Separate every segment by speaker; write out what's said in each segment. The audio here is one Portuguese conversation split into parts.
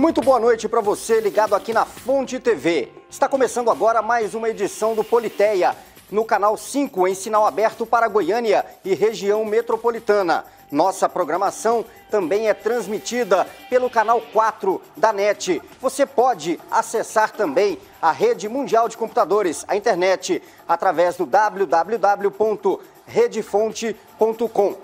Speaker 1: Muito boa noite para você ligado aqui na Fonte TV. Está começando agora mais uma edição do Politeia, no canal 5, em sinal aberto para Goiânia e região metropolitana. Nossa programação também é transmitida pelo canal 4 da NET. Você pode acessar também a rede mundial de computadores, a internet, através do www.redefonte.com.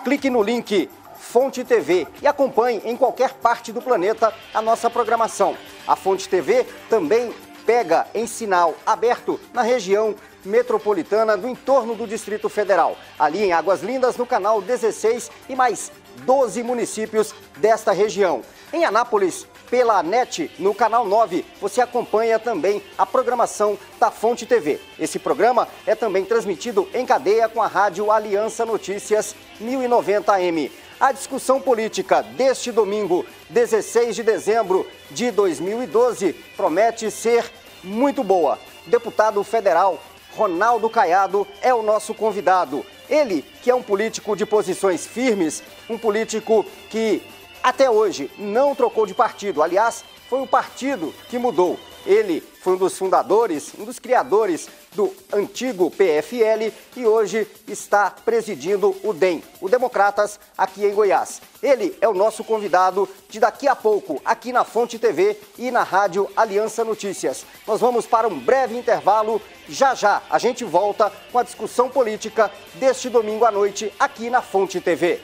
Speaker 1: Clique no link Fonte TV e acompanhe em qualquer parte do planeta a nossa programação. A Fonte TV também pega em sinal aberto na região metropolitana do entorno do Distrito Federal, ali em Águas Lindas, no canal 16 e mais 12 municípios desta região. Em Anápolis, pela NET, no canal 9, você acompanha também a programação da Fonte TV. Esse programa é também transmitido em cadeia com a rádio Aliança Notícias 1090 AM. A discussão política deste domingo, 16 de dezembro de 2012, promete ser muito boa. O deputado federal Ronaldo Caiado é o nosso convidado. Ele, que é um político de posições firmes, um político que até hoje não trocou de partido. Aliás, foi o partido que mudou. Ele foi um dos fundadores, um dos criadores do antigo PFL e hoje está presidindo o DEM, o Democratas, aqui em Goiás. Ele é o nosso convidado de daqui a pouco, aqui na Fonte TV e na Rádio Aliança Notícias. Nós vamos para um breve intervalo. Já já a gente volta com a discussão política deste domingo à noite, aqui na Fonte TV.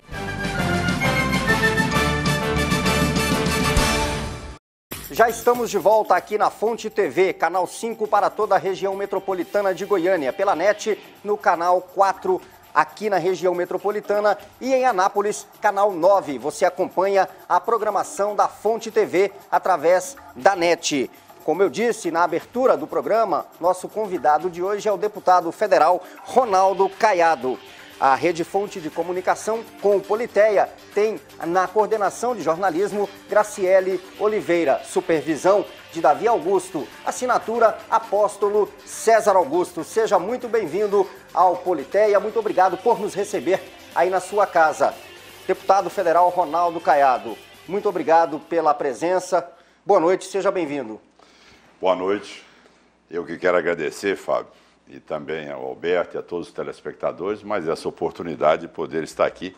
Speaker 1: Já estamos de volta aqui na Fonte TV, canal 5 para toda a região metropolitana de Goiânia, pela NET, no canal 4 aqui na região metropolitana e em Anápolis, canal 9. Você acompanha a programação da Fonte TV através da NET. Como eu disse na abertura do programa, nosso convidado de hoje é o deputado federal Ronaldo Caiado. A Rede Fonte de Comunicação com o Politeia tem na coordenação de jornalismo Graciele Oliveira, supervisão de Davi Augusto, assinatura Apóstolo César Augusto. Seja muito bem-vindo ao Politeia, muito obrigado por nos receber aí na sua casa. Deputado federal Ronaldo Caiado, muito obrigado pela presença. Boa noite, seja bem-vindo.
Speaker 2: Boa noite. Eu que quero agradecer, Fábio, e também ao Alberto e a todos os telespectadores, mas essa oportunidade de poder estar aqui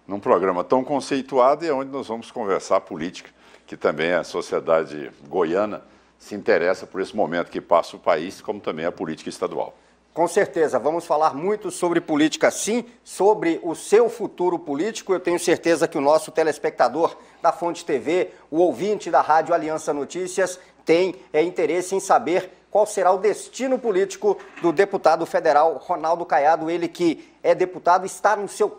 Speaker 2: num programa tão conceituado e onde nós vamos conversar política, que também a sociedade goiana se interessa por esse momento que passa o país, como também a política estadual.
Speaker 1: Com certeza, vamos falar muito sobre política sim, sobre o seu futuro político. Eu tenho certeza que o nosso telespectador da Fonte TV, o ouvinte da Rádio Aliança Notícias, tem interesse em saber qual será o destino político do deputado federal Ronaldo Caiado, ele que é deputado, está no seu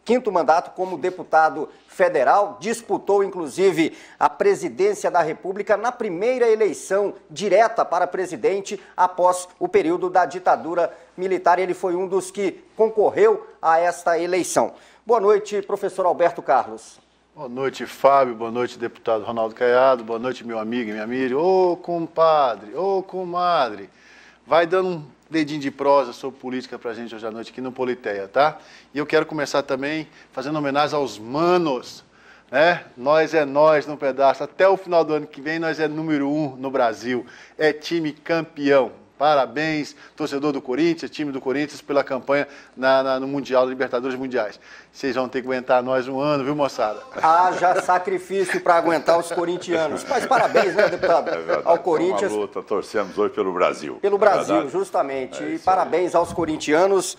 Speaker 1: quinto mandato como deputado federal, disputou inclusive a presidência da República na primeira eleição direta para presidente após o período da ditadura militar. Ele foi um dos que concorreu a esta eleição. Boa noite, professor Alberto Carlos.
Speaker 3: Boa noite, Fábio. Boa noite, deputado Ronaldo Caiado. Boa noite, meu amigo e minha amiga. Ô, compadre, ô, comadre. Vai dando um dedinho de prosa sobre política pra gente hoje à noite aqui no Politeia, tá? E eu quero começar também fazendo homenagem aos manos, né? Nós é nós no pedaço. Até o final do ano que vem, nós é número 1 no Brasil. É time campeão. Parabéns, torcedor do Corinthians, time do Corinthians, pela campanha no Mundial, Libertadores Mundiais. Vocês vão ter que aguentar nós um ano, viu, moçada?
Speaker 1: Haja sacrifício para aguentar os corintianos. Mas parabéns, né, deputado?
Speaker 2: É verdade,
Speaker 1: ao Corinthians.
Speaker 2: Uma luta, torcemos hoje pelo Brasil.
Speaker 1: Pelo Brasil, justamente. E parabéns aos corintianos.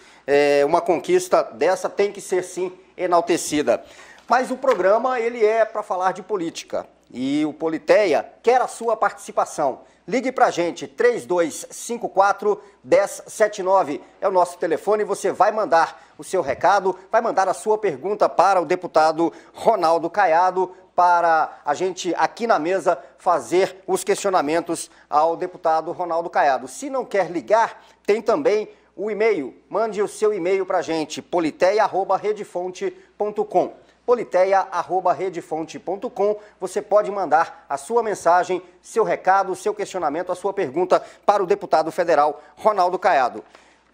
Speaker 1: Uma conquista dessa tem que ser, sim, enaltecida. Mas o programa, ele é para falar de política. E Politeia quer a sua participação. Ligue para a gente, 3254-1079 é o nosso telefone. Você vai mandar o seu recado, vai mandar a sua pergunta para o deputado Ronaldo Caiado, para a gente aqui na mesa fazer os questionamentos ao deputado Ronaldo Caiado. Se não quer ligar, tem também o e-mail. Mande o seu e-mail para a gente, politeia@redefonte.com. politeia@redefonte.com. Você pode mandar a sua mensagem, seu recado, seu questionamento, a sua pergunta para o deputado federal Ronaldo Caiado.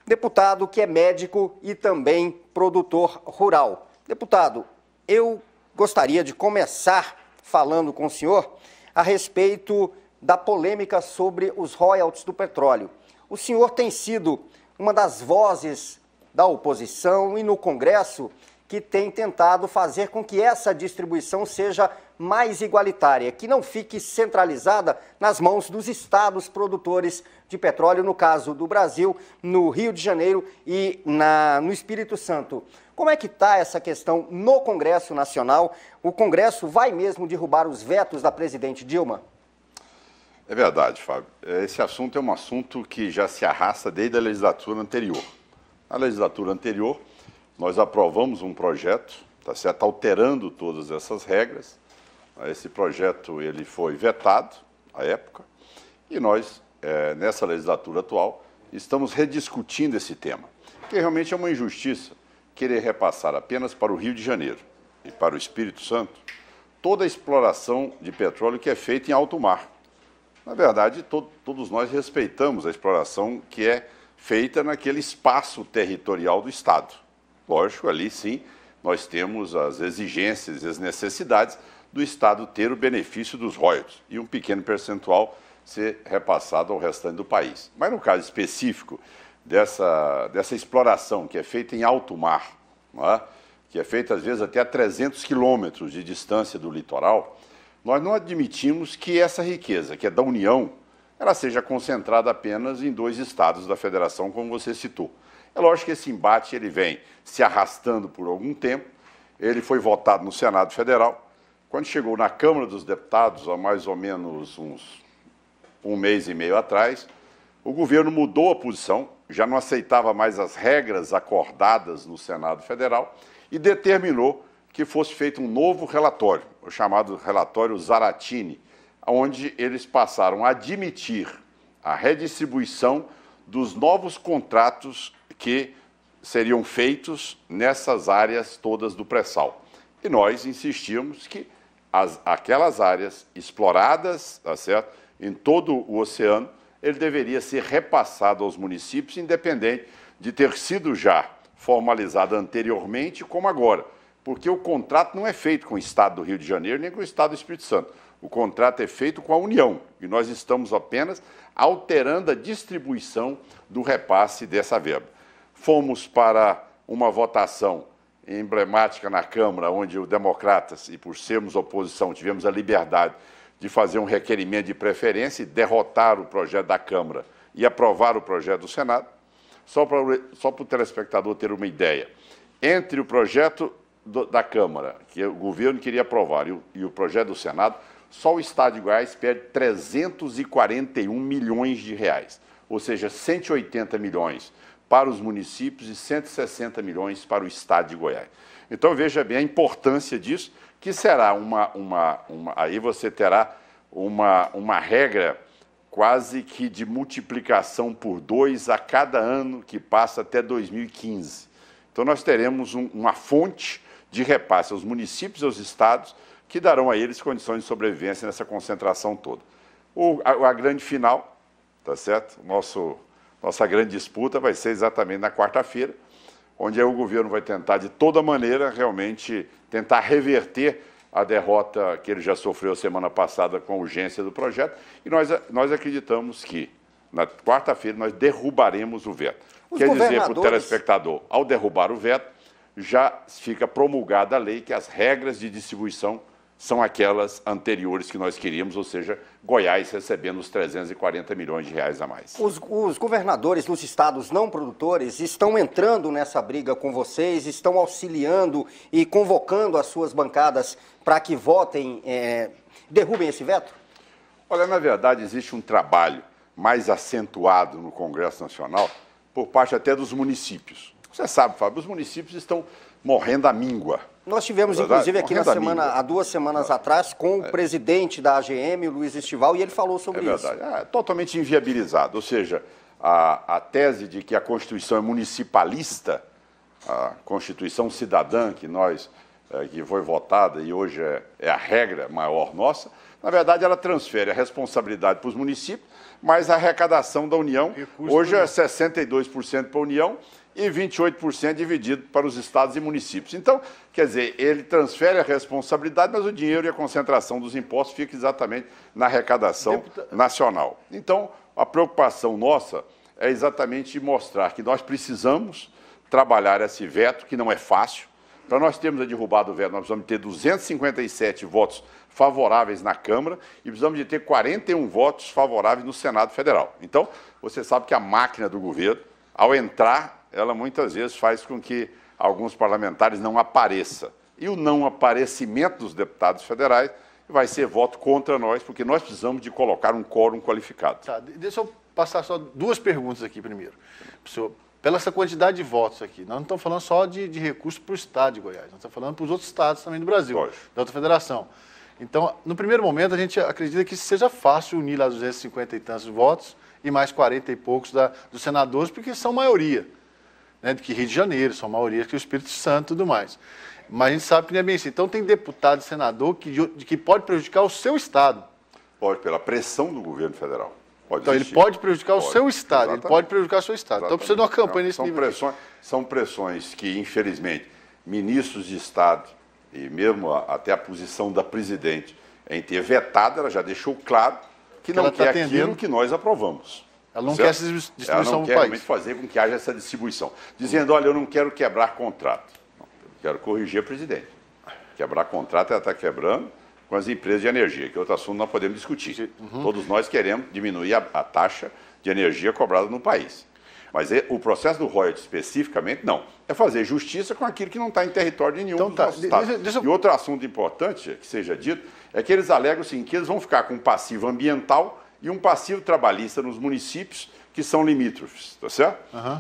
Speaker 1: Deputado que é médico e também produtor rural. Deputado, eu gostaria de começar falando com o senhor a respeito da polêmica sobre os royalties do petróleo. O senhor tem sido uma das vozes da oposição e no Congresso que tem tentado fazer com que essa distribuição seja mais igualitária, que não fique centralizada nas mãos dos estados produtores de petróleo, no caso do Brasil, no Rio de Janeiro e no Espírito Santo. Como é que está essa questão no Congresso Nacional? O Congresso vai mesmo derrubar os vetos da presidente Dilma?
Speaker 2: É verdade, Fábio. Esse assunto é um assunto que já se arrasta desde a legislatura anterior. Na legislatura anterior, nós aprovamos um projeto, tá certo, alterando todas essas regras. Esse projeto ele foi vetado à época e nós, nessa legislatura atual, estamos rediscutindo esse tema, porque realmente é uma injustiça querer repassar apenas para o Rio de Janeiro e para o Espírito Santo toda a exploração de petróleo que é feita em alto mar. Na verdade, todos nós respeitamos a exploração que é feita naquele espaço territorial do Estado. Lógico, ali sim, nós temos as exigências e as necessidades do Estado ter o benefício dos royalties e um pequeno percentual ser repassado ao restante do país. Mas no caso específico dessa exploração que é feita em alto mar, não é? Que é feita às vezes até a 300 quilômetros de distância do litoral, nós não admitimos que essa riqueza, que é da União, ela seja concentrada apenas em 2 estados da federação, como você citou. É lógico que esse embate ele vem se arrastando por algum tempo, ele foi votado no Senado Federal. Quando chegou na Câmara dos Deputados, há mais ou menos um mês e meio atrás, o governo mudou a posição, já não aceitava mais as regras acordadas no Senado Federal e determinou que fosse feito um novo relatório, o chamado relatório Zaratini, onde eles passaram a admitir a redistribuição dos novos contratos que seriam feitos nessas áreas todas do pré-sal. E nós insistimos que aquelas áreas exploradas, tá certo, em todo o oceano, ele deveria ser repassado aos municípios, independente de ter sido já formalizado anteriormente como agora, porque o contrato não é feito com o Estado do Rio de Janeiro nem com o Estado do Espírito Santo. O contrato é feito com a União e nós estamos apenas alterando a distribuição do repasse dessa verba. Fomos para uma votação emblemática na Câmara, onde os democratas, e por sermos oposição, tivemos a liberdade de fazer um requerimento de preferência e derrotar o projeto da Câmara e aprovar o projeto do Senado. Só para o telespectador ter uma ideia, entre o projeto da Câmara, que o governo queria aprovar, e o projeto do Senado, só o Estado de Goiás perde 341 milhões de reais, ou seja, 180 milhões para os municípios e 160 milhões para o Estado de Goiás. Então, veja bem a importância disso, que será aí você terá uma regra quase que de multiplicação por 2 a cada ano que passa até 2015. Então, nós teremos uma fonte de repasse aos municípios e aos estados que darão a eles condições de sobrevivência nessa concentração toda. A grande final, tá certo? Nossa grande disputa vai ser exatamente na quarta-feira, onde aí o governo vai tentar, de toda maneira, realmente tentar reverter a derrota que ele já sofreu semana passada com a urgência do projeto, e nós acreditamos que, na quarta-feira, nós derrubaremos o veto. Quer dizer para o telespectador, ao derrubar o veto, já fica promulgada a lei que as regras de distribuição são aquelas anteriores que nós queríamos, ou seja, Goiás recebendo os 340 milhões de reais a mais.
Speaker 1: Os governadores dos estados não produtores estão entrando nessa briga com vocês, estão auxiliando e convocando as suas bancadas para que votem, derrubem esse veto?
Speaker 2: Olha, na verdade, existe um trabalho mais acentuado no Congresso Nacional por parte até dos municípios. Você sabe, Fábio, os municípios estão morrendo à míngua.
Speaker 1: Nós tivemos, inclusive, aqui há 2 semanas atrás, com o presidente da AGM, o Luiz Estival, e ele falou sobre isso.
Speaker 2: É verdade, totalmente inviabilizado. Ou seja, a tese de que a Constituição é municipalista, a Constituição cidadã que nós que foi votada e hoje é a regra maior nossa, na verdade ela transfere a responsabilidade para os municípios, mas a arrecadação da União hoje é 62% para a União e 28% dividido para os estados e municípios. Então, quer dizer, ele transfere a responsabilidade, mas o dinheiro e a concentração dos impostos fica exatamente na arrecadação nacional. Então, a preocupação nossa é exatamente mostrar que nós precisamos trabalhar esse veto, que não é fácil. Para nós termos a derrubada do veto, nós precisamos ter 257 votos favoráveis na Câmara e precisamos de ter 41 votos favoráveis no Senado Federal. Então, você sabe que a máquina do governo, ao entrar, ela muitas vezes faz com que alguns parlamentares não apareçam. E o não aparecimento dos deputados federais vai ser voto contra nós, porque nós precisamos de colocar um quórum qualificado.
Speaker 3: Tá, deixa eu passar só duas perguntas aqui primeiro. Senhor, pela essa quantidade de votos aqui, nós não estamos falando só de recursos para o estado de Goiás, nós estamos falando para os outros estados também do Brasil, da outra federação. Então, no primeiro momento, a gente acredita que seja fácil unir lá 250 e tantos votos e mais 40 e poucos dos senadores, porque são maioria. Né, que Rio de Janeiro, são maioria que o Espírito Santo e tudo mais. Mas a gente sabe que não é bem assim. Então tem deputado e senador que pode prejudicar o seu estado.
Speaker 2: Pode, pela pressão do governo federal. Pode
Speaker 3: então
Speaker 2: existir.
Speaker 3: Ele pode prejudicar o seu estado,
Speaker 2: Exatamente.
Speaker 3: ele pode prejudicar o seu estado. Exatamente. Então precisa de uma campanha nesse nível.
Speaker 2: São pressões que, infelizmente, ministros de Estado e mesmo até a posição da presidente em ter vetado, ela já deixou claro que não quer aquilo que nós aprovamos.
Speaker 3: Ela não quer essa distribuição
Speaker 2: no país. Ela não quer realmente
Speaker 3: país.
Speaker 2: fazer com que haja essa distribuição. Dizendo, olha, eu não quero quebrar contrato. Não, eu quero corrigir a presidente. Quebrar contrato, ela está quebrando com as empresas de energia, que é outro assunto nós podemos discutir. Todos nós queremos diminuir a taxa de energia cobrada no país. Mas o processo do royalties especificamente, não. É fazer justiça com aquilo que não está em território de nenhum dos nossos estados. E outro assunto importante que seja dito é que eles alegam assim, que eles vão ficar com um passivo ambiental e um passivo trabalhista nos municípios que são limítrofes, tá certo?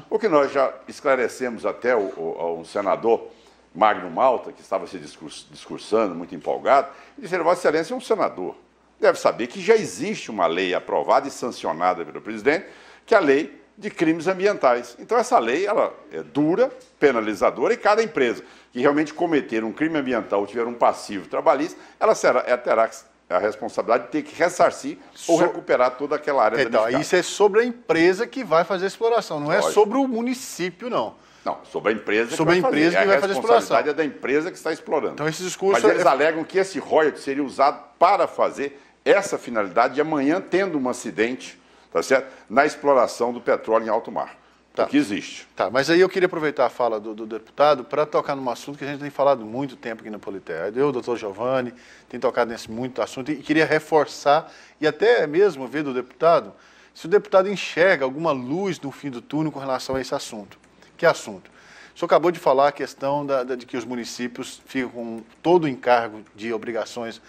Speaker 2: O que nós já esclarecemos até um senador, Magno Malta, que estava se discursando, muito empolgado, e disse, Vossa Excelência é um senador. Deve saber que já existe uma lei aprovada e sancionada pelo presidente, que é a lei de crimes ambientais. Então, essa lei ela é dura, penalizadora, e cada empresa que realmente cometer um crime ambiental ou tiver um passivo trabalhista, ela terá a responsabilidade de ter que ressarcir ou recuperar toda aquela área danificada.
Speaker 3: Então, isso é sobre a empresa que vai fazer a exploração, não é sobre o município, não.
Speaker 2: Não, sobre a empresa
Speaker 3: que vai fazer. A
Speaker 2: responsabilidade é da empresa que está explorando.
Speaker 3: Então, esse discurso...
Speaker 2: Mas eles alegam que esse royalties seria usado para fazer essa finalidade de amanhã tendo um acidente, tá certo? Na exploração do petróleo em alto mar. Tá. Que existe.
Speaker 3: Tá, mas aí eu queria aproveitar a fala do deputado para tocar num assunto que a gente tem falado muito tempo aqui na Politeia. Eu, o doutor Giovanni, tem tocado nesse muito assunto e queria reforçar e até mesmo ver do deputado se o deputado enxerga alguma luz no fim do túnel com relação a esse assunto. Que assunto? O senhor acabou de falar a questão de que os municípios ficam com todo o encargo de obrigações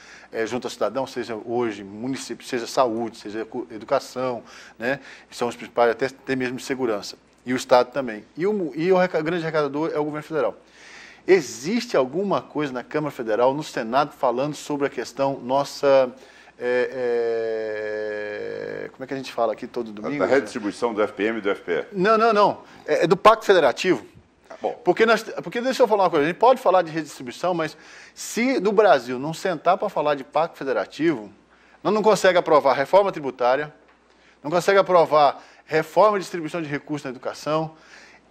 Speaker 3: junto ao cidadão, seja hoje município, seja saúde, seja educação, né? São os principais, até mesmo de segurança. E o Estado também. E o grande arrecadador é o governo federal. Existe alguma coisa na Câmara Federal, no Senado, falando sobre a questão nossa... como é que a gente fala aqui todo domingo?
Speaker 2: Da redistribuição do FPM e do FPE.
Speaker 3: Não. É do Pacto Federativo.
Speaker 2: Bom.
Speaker 3: Porque deixa eu falar uma coisa, a gente pode falar de redistribuição, mas se no Brasil não sentar para falar de Pacto Federativo, nós não conseguimos aprovar reforma tributária, não conseguimos aprovar reforma de distribuição de recursos na educação.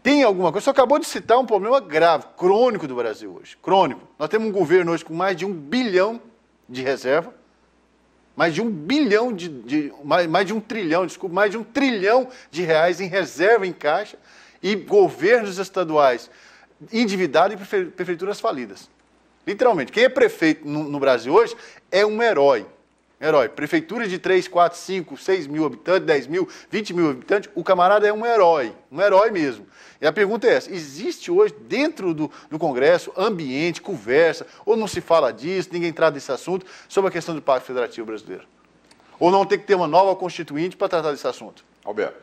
Speaker 3: Tem alguma coisa? Você acabou de citar um problema grave, crônico do Brasil hoje. Crônico. Nós temos um governo hoje com mais de 1 bilhão de reserva, mais de 1 trilhão de reais em reserva em caixa e governos estaduais endividados e prefeituras falidas. Literalmente. Quem é prefeito no Brasil hoje é um herói. Prefeitura de 3, 4, 5, 6 mil habitantes, 10 mil, 20 mil habitantes, o camarada é um herói mesmo. E a pergunta é essa, existe hoje dentro do Congresso ambiente, conversa, ou não se fala disso, ninguém trata desse assunto, sobre a questão do Pacto Federativo brasileiro? Ou não tem que ter uma nova constituinte para tratar desse assunto?
Speaker 2: Alberto,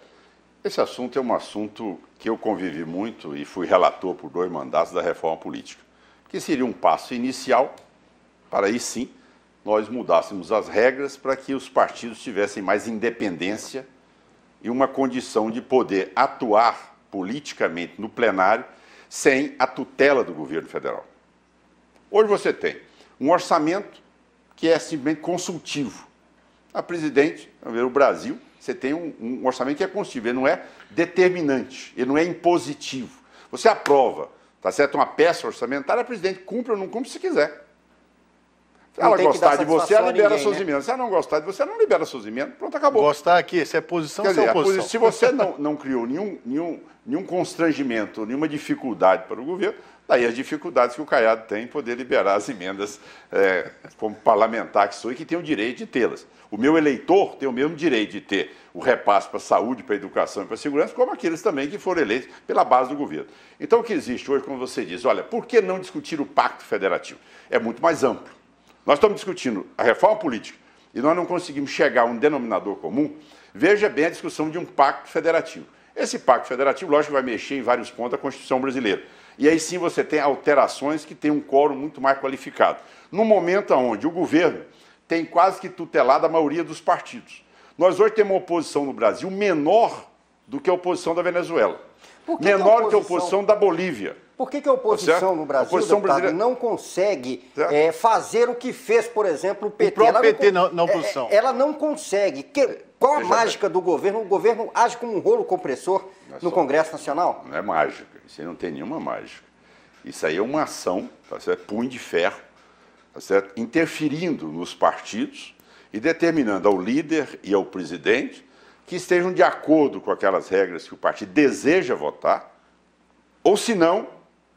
Speaker 2: esse assunto é um assunto que eu convivi muito e fui relator por 2 mandatos da reforma política, que seria um passo inicial para aí sim nós mudássemos as regras para que os partidos tivessem mais independência e uma condição de poder atuar politicamente no plenário sem a tutela do governo federal. Hoje você tem um orçamento que é simplesmente consultivo. A presidente, o Brasil, você tem um orçamento que é consultivo, ele não é determinante, ele não é impositivo. Você aprova, tá certo, uma peça orçamentária, a presidente cumpre ou não cumpre se quiser. Se ela gostar de você, ela libera suas emendas. Se ela não gostar de você, ela não libera suas emendas. Pronto, acabou.
Speaker 3: Gostar aqui, se é posição,
Speaker 2: quer dizer,
Speaker 3: oposição.
Speaker 2: Se você não criou nenhum constrangimento, nenhuma dificuldade para o governo, daí as dificuldades que o Caiado tem em poder liberar as emendas como parlamentar que sou e que tem o direito de tê-las. O meu eleitor tem o mesmo direito de ter o repasse para a saúde, para a educação e para a segurança, como aqueles também que foram eleitos pela base do governo. Então, o que existe hoje, como você diz, olha, por que não discutir o pacto federativo? É muito mais amplo. Nós estamos discutindo a reforma política e nós não conseguimos chegar a um denominador comum. Veja bem a discussão de um pacto federativo. Esse pacto federativo, lógico, vai mexer em vários pontos da Constituição brasileira. E aí sim você tem alterações que têm um quórum muito mais qualificado. No momento onde o governo tem quase que tutelado a maioria dos partidos. Nós hoje temos uma oposição no Brasil menor do que a oposição da Venezuela. Menor do que a oposição da Bolívia.
Speaker 1: Por que a oposição no Brasil, deputado, não consegue fazer o que fez, por exemplo, o PT?
Speaker 3: O próprio PT na oposição.
Speaker 1: Ela não consegue. Qual a mágica do governo? O governo age como um rolo compressor no Congresso Nacional?
Speaker 2: Não é mágica. Isso aí não tem nenhuma mágica. Isso aí é uma ação, tá certo? Punho de ferro, tá certo? Interferindo nos partidos e determinando ao líder e ao presidente que estejam de acordo com aquelas regras que o partido deseja votar, ou se não,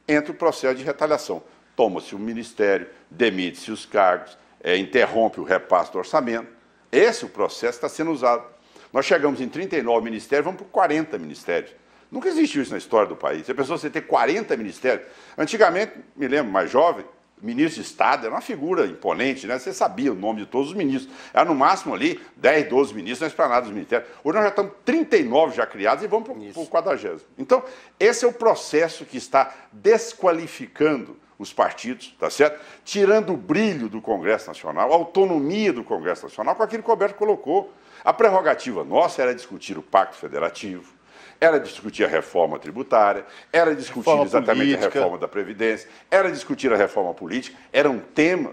Speaker 2: entra o processo de retaliação. Toma-se o ministério, demite-se os cargos, interrompe o repasse do orçamento. Esse o processo está sendo usado. Nós chegamos em 39 ministérios, vamos para 40 ministérios. Nunca existiu isso na história do país. A pessoa você ter 40 ministérios. Antigamente, me lembro, mais jovem, ministro de Estado era uma figura imponente, né? Você sabia o nome de todos os ministros. Era no máximo ali 10, 12 ministros na esplanada dos ministérios. Hoje nós já estamos 39 já criados e vamos para o 40º. Então, esse é o processo que está desqualificando os partidos, tá certo? Tirando o brilho do Congresso Nacional, a autonomia do Congresso Nacional com aquilo que o Roberto colocou. A prerrogativa nossa era discutir o Pacto Federativo, era discutir a reforma tributária, era discutir exatamente a reforma da Previdência, era discutir a reforma política,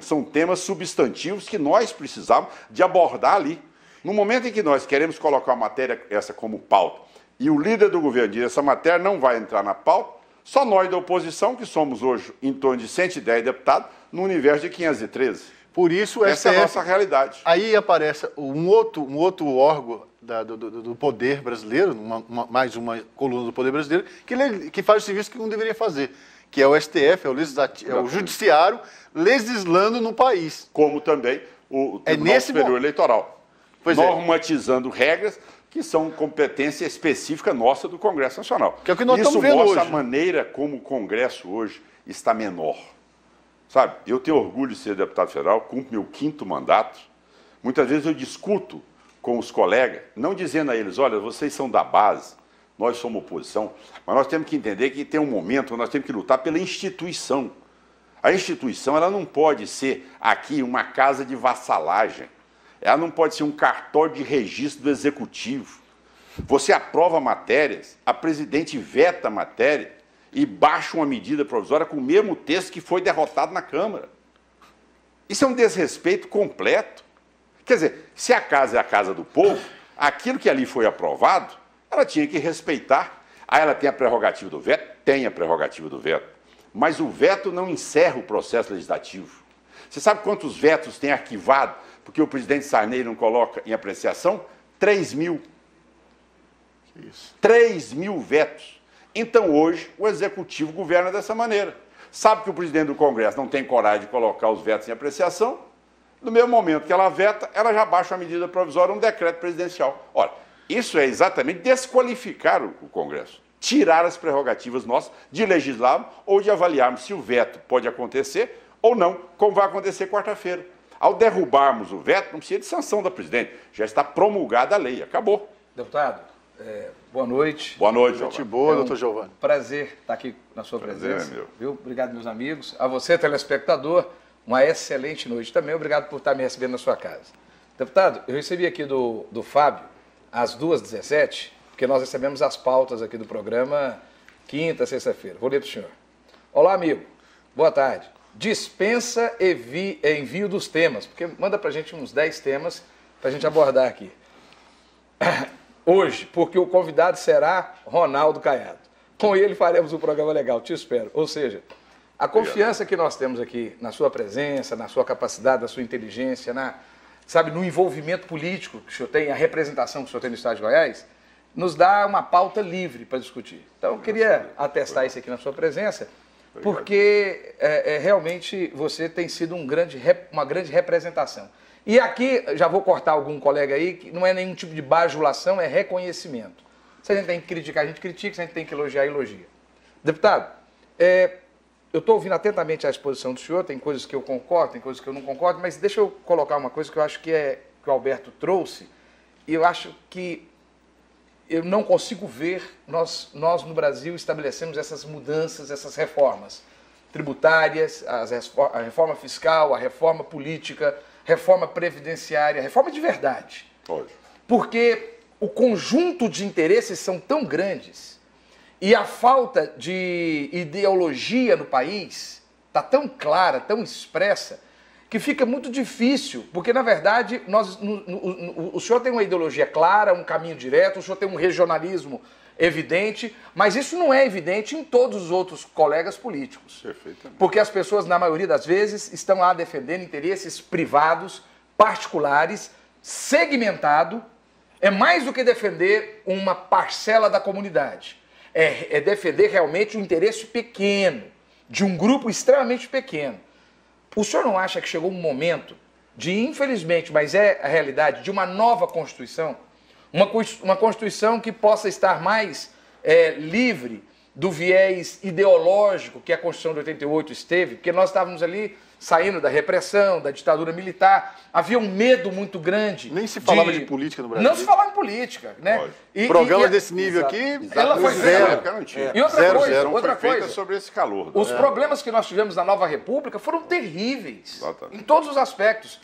Speaker 2: são temas substantivos que nós precisávamos de abordar ali. No momento em que nós queremos colocar uma matéria essa como pauta, e o líder do governo diz essa matéria não vai entrar na pauta, só nós da oposição, que somos hoje em torno de 110 deputados, no universo de 513.
Speaker 3: Por isso,
Speaker 2: essa é a nossa realidade.
Speaker 3: Aí aparece um outro órgão do poder brasileiro, mais uma coluna do poder brasileiro, que faz o serviço que não deveria fazer, que é o STF, é o Judiciário, legislando no país.
Speaker 2: Como também o Tribunal Superior Eleitoral, normatizando regras que são competência específica nossa do Congresso Nacional.
Speaker 3: Que é o que nós estamos vendo hoje.
Speaker 2: Isso mostra a maneira como o Congresso hoje está menor. Sabe, eu tenho orgulho de ser deputado federal, cumpro meu 5º mandato. Muitas vezes eu discuto com os colegas, não dizendo a eles, olha, vocês são da base, nós somos oposição, mas nós temos que entender que tem um momento onde nós temos que lutar pela instituição. A instituição ela não pode ser aqui uma casa de vassalagem, ela não pode ser um cartório de registro do executivo. Você aprova matérias, a presidente veta a matéria e baixa uma medida provisória com o mesmo texto que foi derrotado na Câmara. Isso é um desrespeito completo. Quer dizer, se a casa é a casa do povo, aquilo que ali foi aprovado, ela tinha que respeitar. Aí ela tem a prerrogativa do veto? Tem a prerrogativa do veto. Mas o veto não encerra o processo legislativo. Você sabe quantos vetos tem arquivado porque o presidente Sarney não coloca em apreciação? 3.000. Isso. 3.000 vetos. Então, hoje, o Executivo governa dessa maneira. Sabe que o presidente do Congresso não tem coragem de colocar os vetos em apreciação? No mesmo momento que ela veta, ela já baixa a medida provisória, um decreto presidencial. Ora, isso é exatamente desqualificar o Congresso. Tirar as prerrogativas nossas de legislar ou de avaliarmos se o veto pode acontecer ou não, como vai acontecer quarta-feira. Ao derrubarmos o veto, não precisa de sanção da presidente. Já está promulgada a lei. Acabou.
Speaker 4: Deputado, boa noite.
Speaker 2: Boa noite,
Speaker 3: Giovanni. Noite boa, doutor Giovanni.
Speaker 4: Prazer estar aqui na sua presença.
Speaker 2: É meu.
Speaker 4: Viu? Obrigado, meus amigos. A você, telespectador, uma excelente noite também. Obrigado por estar me recebendo na sua casa. Deputado, eu recebi aqui do Fábio, às 2h17, porque nós recebemos as pautas aqui do programa quinta, sexta-feira. Vou ler para o senhor. Olá, amigo. Boa tarde. dispensa envio dos temas, porque manda pra gente uns 10 temas pra gente abordar aqui. Hoje, porque o convidado será Ronaldo Caiado. Com ele faremos um programa legal, te espero. Ou seja, a confiança que nós temos aqui na sua presença, na sua capacidade, na sua inteligência, no envolvimento político que o senhor tem, a representação que o senhor tem no Estado de Goiás, nos dá uma pauta livre para discutir. Então, eu queria atestar isso aqui na sua presença, porque realmente você tem sido uma grande representação. E aqui, já vou cortar algum colega aí, que não é nenhum tipo de bajulação, é reconhecimento. Se a gente tem que criticar, a gente critica, se a gente tem que elogiar, elogia. Deputado, eu estou ouvindo atentamente a exposição do senhor, tem coisas que eu concordo, tem coisas que eu não concordo, mas deixa eu colocar uma coisa que eu acho que o Alberto trouxe, e eu acho que eu não consigo ver, nós no Brasil estabelecemos essas mudanças, essas reformas tributárias, a reforma fiscal, a reforma política, reforma previdenciária, reforma de verdade.
Speaker 2: Pode.
Speaker 4: Porque o conjunto de interesses são tão grandes e a falta de ideologia no país está tão clara, tão expressa, que fica muito difícil, porque, na verdade, o senhor tem uma ideologia clara, um caminho direto, o senhor tem um regionalismo evidente, mas isso não é evidente em todos os outros colegas políticos.
Speaker 2: Perfeitamente.
Speaker 4: Porque as pessoas, na maioria das vezes, estão lá defendendo interesses privados, particulares, segmentado. É mais do que defender uma parcela da comunidade. É defender realmente um interesse pequeno, de um grupo extremamente pequeno. O senhor não acha que chegou um momento de, infelizmente, mas é a realidade, de uma nova Constituição? Uma Constituição que possa estar mais livre do viés ideológico que a Constituição de 88 esteve, porque nós estávamos ali saindo da repressão, da ditadura militar, havia um medo muito grande.
Speaker 3: Nem se falava de política no Brasil.
Speaker 4: Não se falava em política, né?
Speaker 3: Programas desse nível aqui,
Speaker 4: ela foi
Speaker 3: zero.
Speaker 4: E outra coisa,
Speaker 2: sobre esse calor.
Speaker 4: Os problemas que nós tivemos na Nova República foram terríveis,
Speaker 2: Exatamente.
Speaker 4: em todos os aspectos.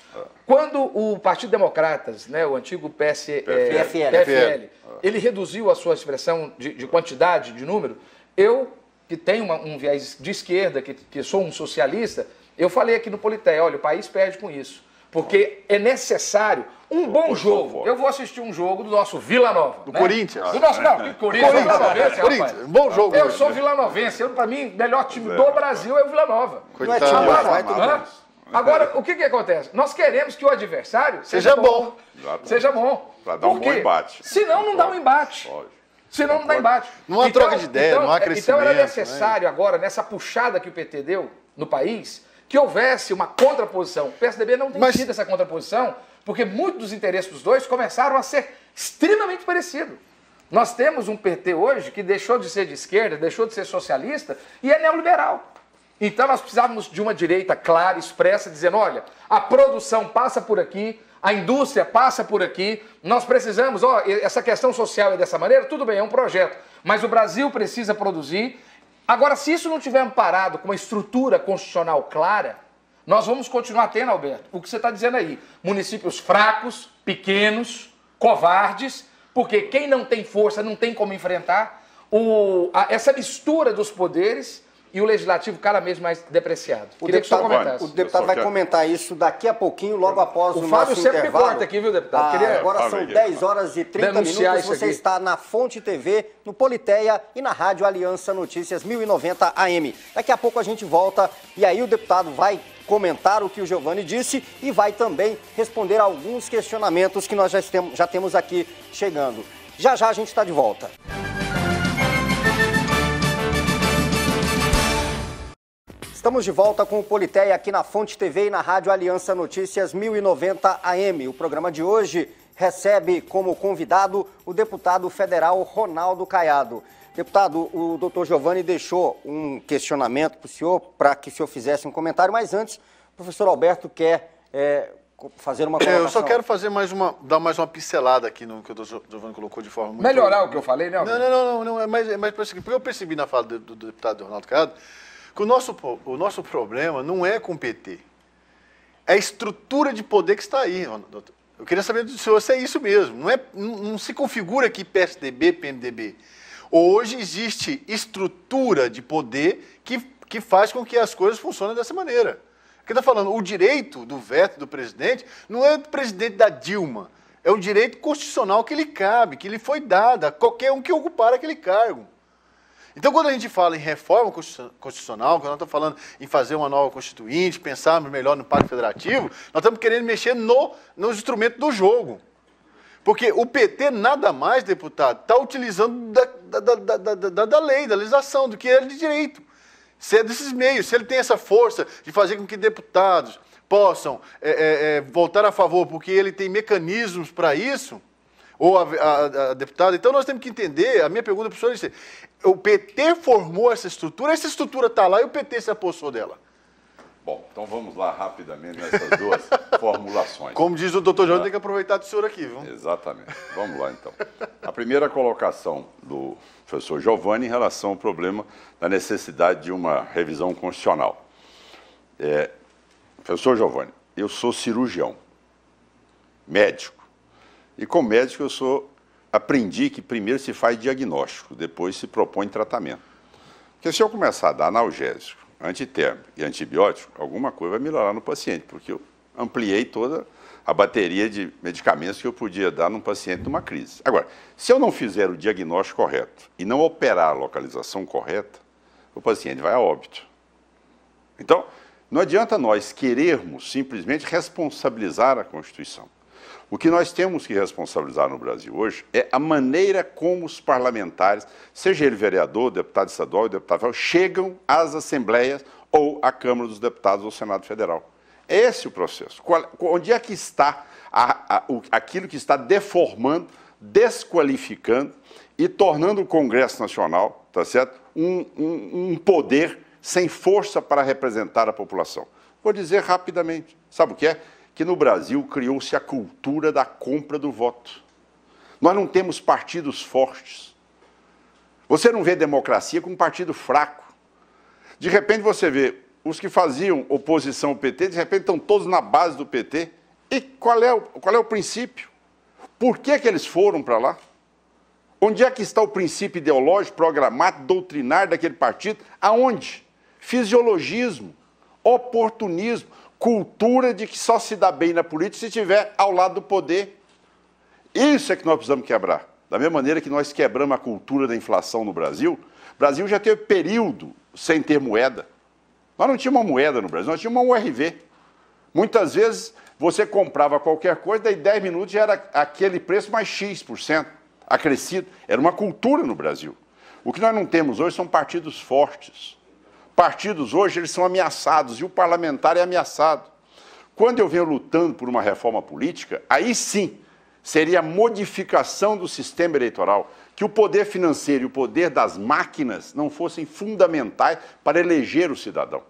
Speaker 4: Quando o Partido Democratas, né, o antigo PFL, ele reduziu a sua expressão de quantidade, de número, eu, que tenho um viés de esquerda, que sou um socialista, eu falei aqui no Politeia, olha, o país perde com isso. Porque é necessário um bom jogo. Eu vou assistir um jogo do nosso Vila Nova.
Speaker 3: Do
Speaker 4: né?
Speaker 3: Corinthians.
Speaker 4: Do nosso, não, Corinthians. Vilanovense,
Speaker 3: Corinthians.
Speaker 4: rapaz.
Speaker 3: Bom jogo.
Speaker 4: Eu sou vilanovense. Para mim, o melhor time do Brasil é o Vila Nova.
Speaker 3: Coitado.
Speaker 4: Agora, o que acontece? Nós queremos que o adversário
Speaker 3: Seja bom.
Speaker 4: Seja bom.
Speaker 2: Para dar um bom embate.
Speaker 4: Senão não dá um embate.
Speaker 2: Lógico.
Speaker 4: Senão não dá embate.
Speaker 3: Não há troca de ideia, não há crescimento.
Speaker 4: Então era necessário agora, nessa puxada que o PT deu no país, que houvesse uma contraposição. O PSDB não tem tido essa contraposição, porque muitos dos interesses dos dois começaram a ser extremamente parecidos. Nós temos um PT hoje que deixou de ser de esquerda, deixou de ser socialista e é neoliberal. Então nós precisávamos de uma direita clara, expressa, dizendo, olha, a produção passa por aqui, a indústria passa por aqui, nós precisamos, essa questão social é dessa maneira, tudo bem, é um projeto, mas o Brasil precisa produzir. Agora, se isso não tiver amparado com uma estrutura constitucional clara, nós vamos continuar tendo, Alberto, o que você está dizendo aí, municípios fracos, pequenos, covardes, porque quem não tem força não tem como enfrentar essa mistura dos poderes e o legislativo cada vez mais depreciado.
Speaker 1: O deputado vai comentar isso daqui a pouquinho, logo após o nosso intervalo. O Fábio sempre me corta
Speaker 4: aqui, viu, deputado?
Speaker 1: Agora são 10 horas e 30 minutos. Você está na Fonte TV, no Politeia e na Rádio Aliança Notícias 1090 AM. Daqui a pouco a gente volta e aí o deputado vai comentar o que o Giovanni disse e vai também responder alguns questionamentos que nós já temos aqui chegando. Já a gente está de volta. Estamos de volta com o Politeia aqui na Fonte TV e na Rádio Aliança Notícias 1090 AM. O programa de hoje recebe como convidado o deputado federal Ronaldo Caiado. Deputado, o doutor Giovanni deixou um questionamento para o senhor, para que o senhor fizesse um comentário, mas antes o professor Alberto quer fazer uma colocação.
Speaker 3: Eu só quero dar mais uma pincelada aqui no que o doutor Giovanni colocou de forma muito...
Speaker 4: Melhorar o que eu falei, né, Alberto?
Speaker 3: Não, é mais porque eu percebi na fala do deputado Ronaldo Caiado que o nosso problema não é com o PT. É a estrutura de poder que está aí, doutor. Eu queria saber do senhor se é isso mesmo. Não se configura aqui PSDB, PMDB. Hoje existe estrutura de poder que que faz com que as coisas funcionem dessa maneira. Porque está falando, o direito do veto do presidente não é do presidente da Dilma, é um direito constitucional que lhe cabe, que lhe foi dado a qualquer um que ocupar aquele cargo. Então, quando a gente fala em reforma constitucional, quando nós estamos falando em fazer uma nova constituinte, pensarmos melhor no Pacto Federativo, nós estamos querendo mexer nos instrumentos do jogo. Porque o PT nada mais, deputado, está utilizando da lei, da legislação, do que é de direito. Se é desses meios, se ele tem essa força de fazer com que deputados possam votar a favor, porque ele tem mecanismos para isso, ou a deputada, então nós temos que entender, a minha pergunta para o senhor é, o PT formou essa estrutura está lá e o PT se apossou dela.
Speaker 2: Bom, então vamos lá rapidamente nessas duas formulações.
Speaker 3: Como diz o doutor João, tem que aproveitar do senhor aqui, viu?
Speaker 2: Exatamente. Vamos lá, então. A primeira colocação do professor Giovanni em relação ao problema da necessidade de uma revisão constitucional. Professor Giovanni, eu sou cirurgião, médico, e como médico eu aprendi que primeiro se faz diagnóstico, depois se propõe tratamento. Porque se eu começar a dar analgésico, antitérmico e antibiótico, alguma coisa vai melhorar no paciente, porque eu ampliei toda a bateria de medicamentos que eu podia dar num paciente numa crise. Agora, se eu não fizer o diagnóstico correto e não operar a localização correta, o paciente vai a óbito. Então, não adianta nós querermos simplesmente responsabilizar a Constituição. O que nós temos que responsabilizar no Brasil hoje é a maneira como os parlamentares, seja ele vereador, deputado estadual e deputado federal, chegam às assembleias ou à Câmara dos Deputados ou Senado Federal. É esse o processo. Onde é que está aquilo que está deformando, desqualificando e tornando o Congresso Nacional, tá certo, um poder sem força para representar a população? Vou dizer rapidamente. Sabe o que é? Que no Brasil criou-se a cultura da compra do voto. Nós não temos partidos fortes. Você não vê democracia com um partido fraco. De repente você vê os que faziam oposição ao PT, de repente estão todos na base do PT. E qual é o princípio? Por que eles foram para lá? Onde é que está o princípio ideológico, programático, doutrinário daquele partido? Aonde? Fisiologismo, oportunismo, cultura de que só se dá bem na política se estiver ao lado do poder. Isso é que nós precisamos quebrar. Da mesma maneira que nós quebramos a cultura da inflação no Brasil, o Brasil já teve período sem ter moeda. Nós não tínhamos uma moeda no Brasil, nós tínhamos uma URV. Muitas vezes você comprava qualquer coisa, daí 10 minutos já era aquele preço mais X% acrescido. Era uma cultura no Brasil. O que nós não temos hoje são partidos fortes. Partidos hoje eles são ameaçados e o parlamentar é ameaçado. Quando eu venho lutando por uma reforma política, aí sim seria a modificação do sistema eleitoral, que o poder financeiro e o poder das máquinas não fossem fundamentais para eleger o cidadão.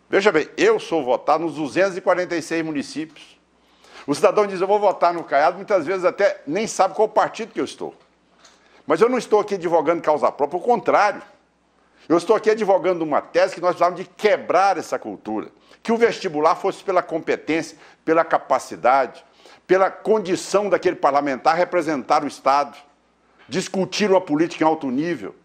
Speaker 2: Veja bem, eu sou votado nos 246 municípios. O cidadão diz, eu vou votar no Caiado, muitas vezes até nem sabe qual partido que eu estou. Mas eu não estou aqui advogando causa própria, ao contrário. Eu estou aqui advogando uma tese que nós precisávamos de quebrar essa cultura. Que o vestibular fosse pela competência, pela capacidade, pela condição daquele parlamentar representar o Estado, discutir uma política em alto nível.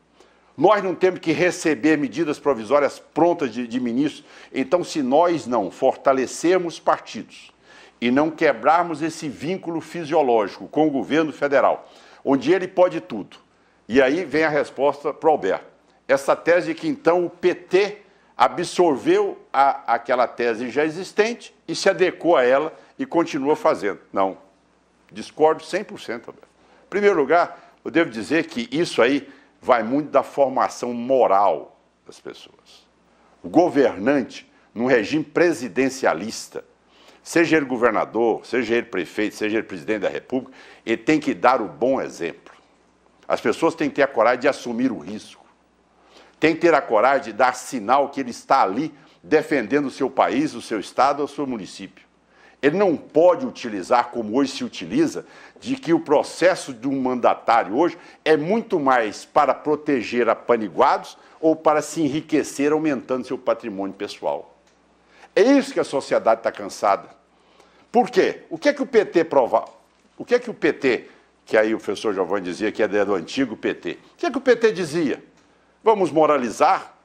Speaker 2: Nós não temos que receber medidas provisórias prontas de ministros. Então, se nós não fortalecermos partidos e não quebrarmos esse vínculo fisiológico com o governo federal, onde ele pode tudo, e aí vem a resposta para o Alberto. Essa tese de que, então, o PT absorveu aquela tese já existente e se adequou a ela e continua fazendo. Não, discordo 100%. Alberto. Em primeiro lugar, eu devo dizer que isso aí vai muito da formação moral das pessoas. O governante, num regime presidencialista, seja ele governador, seja ele prefeito, seja ele presidente da República, ele tem que dar o bom exemplo. As pessoas têm que ter a coragem de assumir o risco. Tem que ter a coragem de dar sinal que ele está ali defendendo o seu país, o seu estado ou o seu município. Ele não pode utilizar, como hoje se utiliza, de que o processo de um mandatário hoje é muito mais para proteger apaniguados ou para se enriquecer aumentando seu patrimônio pessoal. É isso que a sociedade está cansada. Por quê? O que é que o PT prova? O que é que o PT, que aí o professor Giovanni dizia que é do antigo PT, o que é que o PT dizia? Vamos moralizar,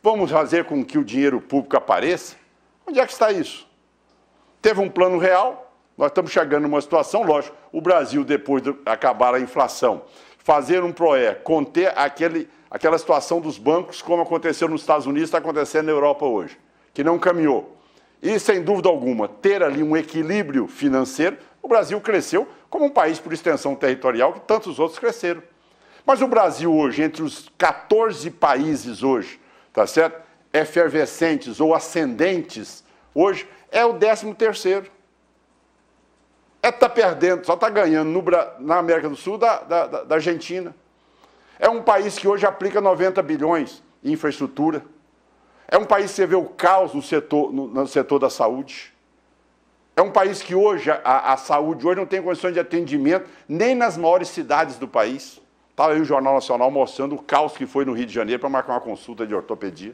Speaker 2: Vamos fazer com que o dinheiro público apareça? Onde é que está isso? Teve um plano real, nós estamos chegando numa situação, lógico, o Brasil, depois de acabar a inflação, fazer um PROE, conter aquela situação dos bancos, como aconteceu nos Estados Unidos, está acontecendo na Europa hoje, que não caminhou. E, sem dúvida alguma, ter ali um equilíbrio financeiro, o Brasil cresceu como um país por extensão territorial que tantos outros cresceram. Mas o Brasil hoje, entre os 14 países hoje, tá certo? Efervescentes ou ascendentes, hoje é o 13º. Está perdendo, só está ganhando na América do Sul da Argentina. É um país que hoje aplica 90 bilhões em infraestrutura. É um país que você vê o caos no setor da saúde. É um país que hoje, a saúde hoje não tem condições de atendimento nem nas maiores cidades do país. Estava aí o Jornal Nacional mostrando o caos que foi no Rio de Janeiro para marcar uma consulta de ortopedia.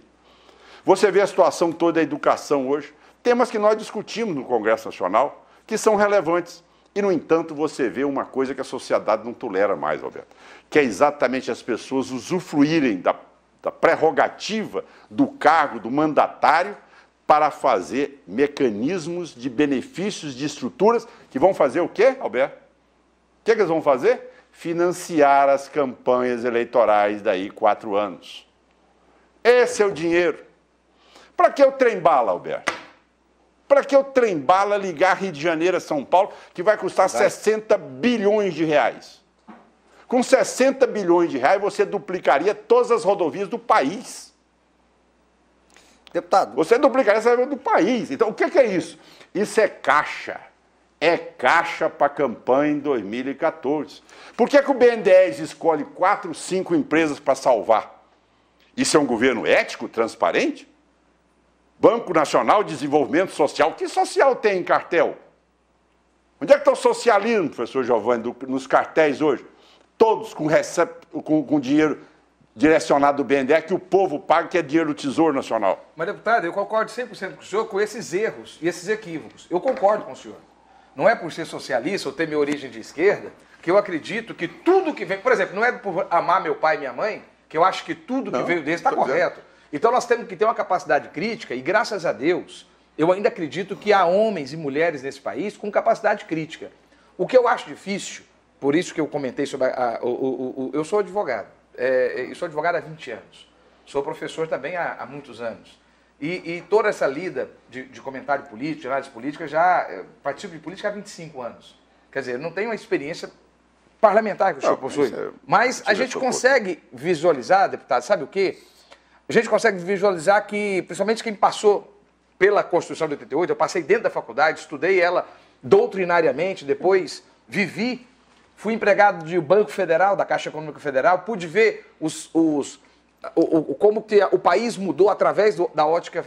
Speaker 2: Você vê a situação toda da educação hoje. Temas que nós discutimos no Congresso Nacional, que são relevantes. E, no entanto, você vê uma coisa que a sociedade não tolera mais, Roberto, que é exatamente as pessoas usufruírem da prerrogativa do cargo, do mandatário, para fazer mecanismos de benefícios, de estruturas, que vão fazer o quê, Alberto? O que eles vão fazer? Financiar as campanhas eleitorais daí 4 anos. Esse é o dinheiro. Para que o trem-bala, Alberto? Para que o trem-bala ligar Rio de Janeiro a São Paulo, que vai custar 60 bilhões de reais? Com 60 bilhões de reais, você duplicaria todas as rodovias do país.
Speaker 1: Deputado.
Speaker 2: Você duplicaria as rodovias do país. Então, o que é isso? Isso é caixa. É caixa para a campanha em 2014. Por que o BNDES escolhe 4, 5 empresas para salvar? Isso é um governo ético, transparente? Banco Nacional de Desenvolvimento Social. Que social tem em cartel? Onde é que está o socialismo, professor Giovanni, nos cartéis hoje? Todos com dinheiro direcionado do BNDES, que o povo paga, que é dinheiro do Tesouro Nacional.
Speaker 4: Mas, deputado, eu concordo 100% com o senhor com esses erros e esses equívocos. Eu concordo com o senhor. Não é por ser socialista ou ter minha origem de esquerda que eu acredito que tudo que vem... Por exemplo, não é por amar meu pai e minha mãe que eu acho que tudo que veio deles está correto. Então nós temos que ter uma capacidade crítica e, graças a Deus, eu ainda acredito que há homens e mulheres nesse país com capacidade crítica. O que eu acho difícil, por isso que eu comentei sobre eu sou advogado. Eu sou advogado há 20 anos. Sou professor também há muitos anos. E toda essa lida de comentário político, de análise política, participo de política há 25 anos. Quer dizer, eu não tenho uma experiência parlamentar que o senhor possui. Mas a gente consegue visualizar, deputado, sabe o quê? A gente consegue visualizar que, principalmente quem passou pela Constituição de 88, eu passei dentro da faculdade, estudei ela doutrinariamente, depois vivi, fui empregado do Banco Federal, da Caixa Econômica Federal, pude ver como que o país mudou através da ótica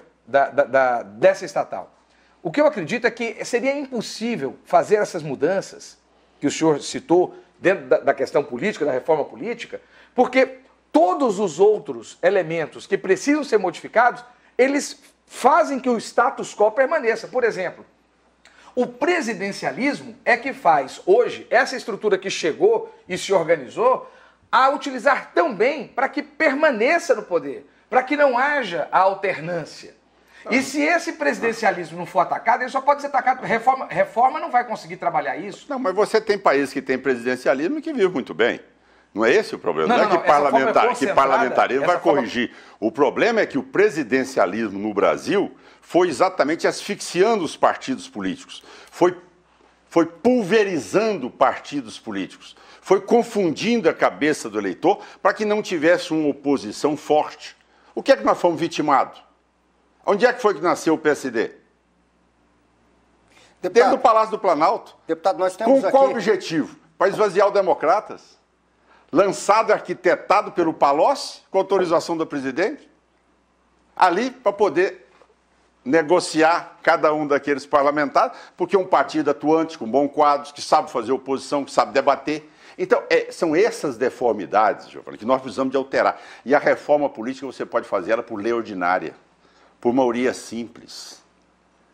Speaker 4: dessa estatal. O que eu acredito é que seria impossível fazer essas mudanças que o senhor citou dentro da questão política, da reforma política, porque todos os outros elementos que precisam ser modificados, eles fazem que o status quo permaneça. Por exemplo, o presidencialismo é que faz hoje essa estrutura que chegou e se organizou a utilizar também para que permaneça no poder, para que não haja a alternância. E se esse presidencialismo não for atacado, ele só pode ser atacado. Reforma não vai conseguir trabalhar isso.
Speaker 2: Não, mas você tem países que têm presidencialismo e que vivem muito bem. Não é esse o problema? Não é que parlamentarismo vai corrigir. O problema é que o presidencialismo no Brasil foi exatamente asfixiando os partidos políticos. Foi pulverizando partidos políticos. Foi confundindo a cabeça do eleitor para que não tivesse uma oposição forte. O que é que nós fomos vitimados? Onde é que foi que nasceu o PSD? Dentro do Palácio do Planalto.
Speaker 1: Deputado, nós temos
Speaker 2: com qual objetivo? Para esvaziar os democratas? Lançado e arquitetado pelo Palocci, com autorização do presidente, ali para poder negociar cada um daqueles parlamentares, porque é um partido atuante, com bons quadros, que sabe fazer oposição, que sabe debater. Então, são essas deformidades, Giovanni, que nós precisamos de alterar. E a reforma política você pode fazer ela por lei ordinária, por maioria simples.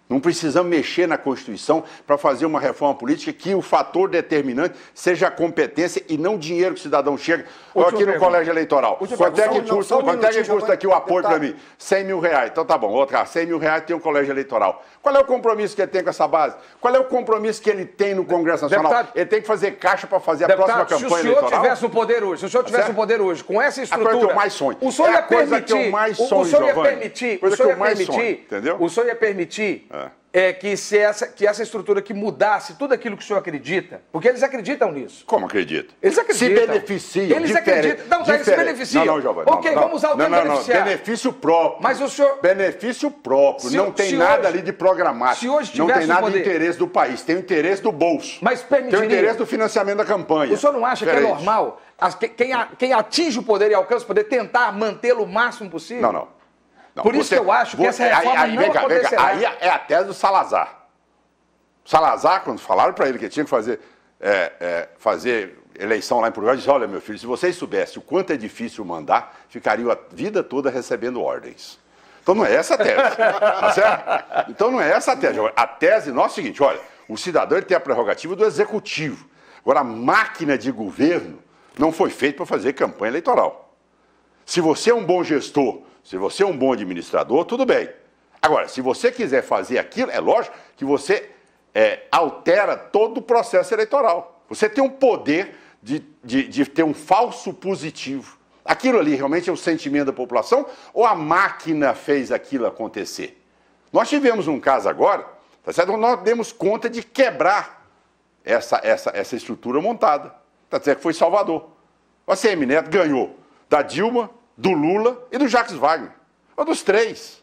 Speaker 2: Não precisamos mexer na Constituição para fazer uma reforma política que o fator determinante seja a competência e não o dinheiro que o cidadão chega. Olha aqui no colégio eleitoral. Quanto é que custa aqui o apoio para mim? 100 mil reais. Então tá bom, outra, 100 mil reais tem um colégio eleitoral. Qual é o compromisso que ele tem com essa base? Qual é o compromisso que ele tem no Congresso Nacional? Deputado, ele tem que fazer caixa para fazer a próxima campanha eleitoral?
Speaker 4: Se o senhor tivesse no poder hoje, se o senhor tivesse no poder hoje, com essa estrutura...
Speaker 2: A coisa que eu mais sonho.
Speaker 4: O senhor ia permitir... O senhor ia permitir... O senhor ia permitir... que essa estrutura que mudasse tudo aquilo que o senhor acredita, porque eles acreditam nisso.
Speaker 2: Como acreditam?
Speaker 4: Eles acreditam.
Speaker 2: Se beneficiam.
Speaker 4: Eles acreditam. Não, se beneficiam.
Speaker 2: Não, Giovanni.
Speaker 4: Ok, vamos usar o termo beneficiar.
Speaker 2: Benefício próprio.
Speaker 4: Mas o senhor...
Speaker 2: Benefício próprio. Não tem nada ali de programático.
Speaker 4: Se hoje
Speaker 2: não tem nada
Speaker 4: poder...
Speaker 2: de interesse do país. Tem o interesse do bolso.
Speaker 4: Mas permitiria...
Speaker 2: Tem o interesse do financiamento da campanha.
Speaker 4: O senhor não acha que é normal quem atinge o poder e alcança o poder tentar mantê-lo o máximo possível?
Speaker 2: Não.
Speaker 4: Por isso que eu acho que essa reforma não acontecerá.
Speaker 2: Aí é a tese do Salazar. Salazar, quando falaram para ele que tinha que fazer eleição lá em Portugal, disse: olha, meu filho, se vocês soubessem o quanto é difícil mandar, ficariam a vida toda recebendo ordens. Então não é essa a tese. Tá certo? Então não é essa a tese. A tese nossa é o seguinte: olha, o cidadão ele tem a prerrogativa do executivo. Agora, a máquina de governo não foi feita para fazer campanha eleitoral. Se você é um bom gestor, se você é um bom administrador, tudo bem. Agora, se você quiser fazer aquilo, é lógico que você altera todo o processo eleitoral. Você tem um poder de ter um falso positivo. Aquilo ali realmente é o sentimento da população ou a máquina fez aquilo acontecer? Nós tivemos um caso agora, tá certo? Nós demos conta de quebrar essa estrutura montada. Tá certo que foi Salvador. O ACM Neto ganhou da Dilma, do Lula e do Jacques Wagner. Ou dos três.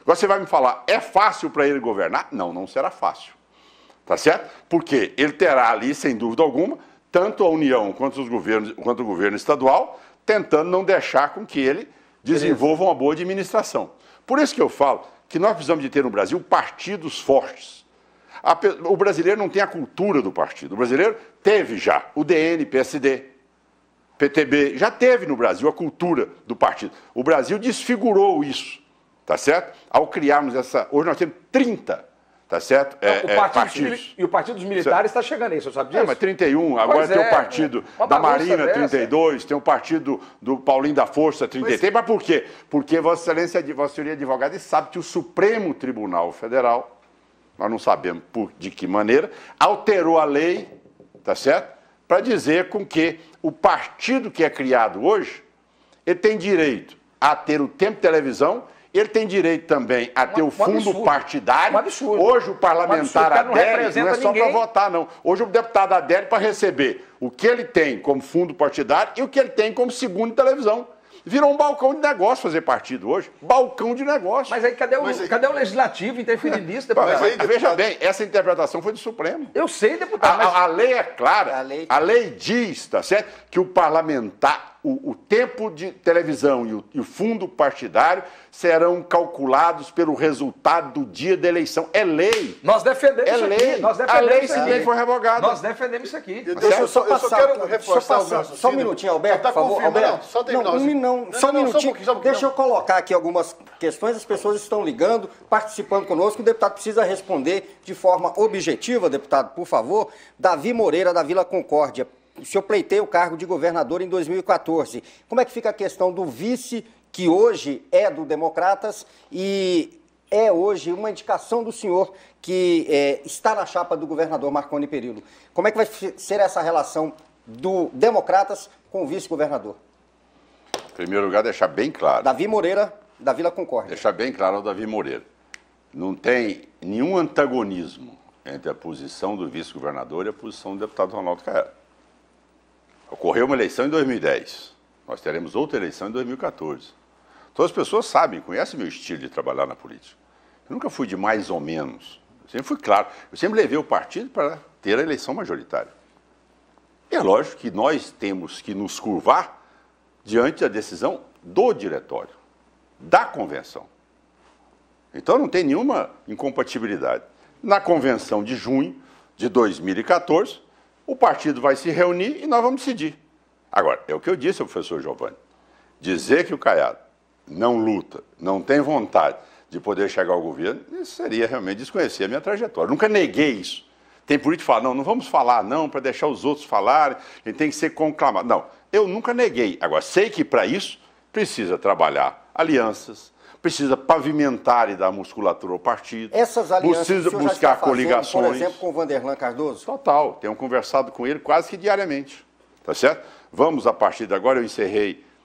Speaker 2: Agora você vai me falar, é fácil para ele governar? Não, não será fácil. Tá certo? Porque ele terá ali, sem dúvida alguma, tanto a União quanto o governo estadual, tentando não deixar com que ele desenvolva uma boa administração. Por isso que eu falo que nós precisamos de ter no Brasil partidos fortes. O brasileiro não tem a cultura do partido. O brasileiro teve já o DN, PSD, PTB, já teve no Brasil a cultura do partido. O Brasil desfigurou isso, tá certo? Ao criarmos essa... Hoje nós temos 30, tá certo? Partidos.
Speaker 4: E o Partido dos Militares está chegando aí, você sabe disso?
Speaker 2: Mas 31, agora tem o partido da Marinha, 32, tem o partido do Paulinho da Força, 33. Mas por quê? Porque Vossa Excelência, Vossa Senhoria é advogada e sabe que o Supremo Tribunal Federal, nós não sabemos de que maneira, alterou a lei, tá certo? Para dizer com que o partido que é criado hoje, ele tem direito a ter o tempo de televisão, ele tem direito também a ter o fundo partidário. Hoje o parlamentar adere, não é só para votar, não. Hoje o deputado adere para receber o que ele tem como fundo partidário e o que ele tem como segundo de televisão. Virou um balcão de negócio fazer partido hoje. Balcão de negócio.
Speaker 4: Mas aí cadê o legislativo interferir nisso, deputado?
Speaker 2: Veja bem, essa interpretação foi do Supremo.
Speaker 4: Eu sei, deputado.
Speaker 2: A lei é clara. A lei diz, tá certo, que o parlamentar, o tempo de televisão e o fundo partidário serão calculados pelo resultado do dia da eleição. É lei.
Speaker 4: Nós defendemos isso aqui.
Speaker 2: A lei simplesmente foi revogada.
Speaker 4: Nós defendemos isso aqui.
Speaker 3: Eu só quero reforçar o meu raciocínio.
Speaker 1: Só um minutinho, Alberto, por favor. Alberto,
Speaker 3: só terminar.
Speaker 1: Só um minutinho. Deixa eu colocar aqui algumas questões. As pessoas estão ligando, participando conosco. O deputado precisa responder de forma objetiva, deputado, por favor. Davi Moreira, da Vila Concórdia. O senhor pleiteia o cargo de governador em 2014. Como é que fica a questão do vice, que hoje é do Democratas e é hoje uma indicação do senhor que está na chapa do governador Marconi Perillo? Como é que vai ser essa relação do Democratas com o vice-governador?
Speaker 2: Em primeiro lugar, deixar bem claro.
Speaker 1: Davi Moreira, da Vila Concórdia.
Speaker 2: Deixar bem claro ao Davi Moreira. Não tem nenhum antagonismo entre a posição do vice-governador e a posição do deputado Ronaldo Caiado. Ocorreu uma eleição em 2010. Nós teremos outra eleição em 2014. Todas as pessoas sabem, conhecem meu estilo de trabalhar na política. Eu nunca fui de mais ou menos. Eu sempre fui claro. Eu sempre levei o partido para ter a eleição majoritária. E é lógico que nós temos que nos curvar diante da decisão do diretório, da convenção. Então não tem nenhuma incompatibilidade. Na convenção de junho de 2014, o partido vai se reunir e nós vamos decidir. Agora, é o que eu disse ao professor Giovanni. Dizer que o Caiado não luta, não tem vontade de poder chegar ao governo, isso seria realmente desconhecer a minha trajetória. Nunca neguei isso. Tem político que fala, não vamos falar não, para deixar os outros falarem, ele tem que ser conclamado. Não, eu nunca neguei. Agora, sei que para isso precisa trabalhar alianças, precisa pavimentar e dar musculatura ao partido.
Speaker 1: Essas alianças
Speaker 2: precisa buscar coligações.
Speaker 1: Por exemplo, com o Vanderlan Cardoso?
Speaker 2: Total, tenho conversado com ele quase que diariamente, tá certo? Vamos, a partir de agora,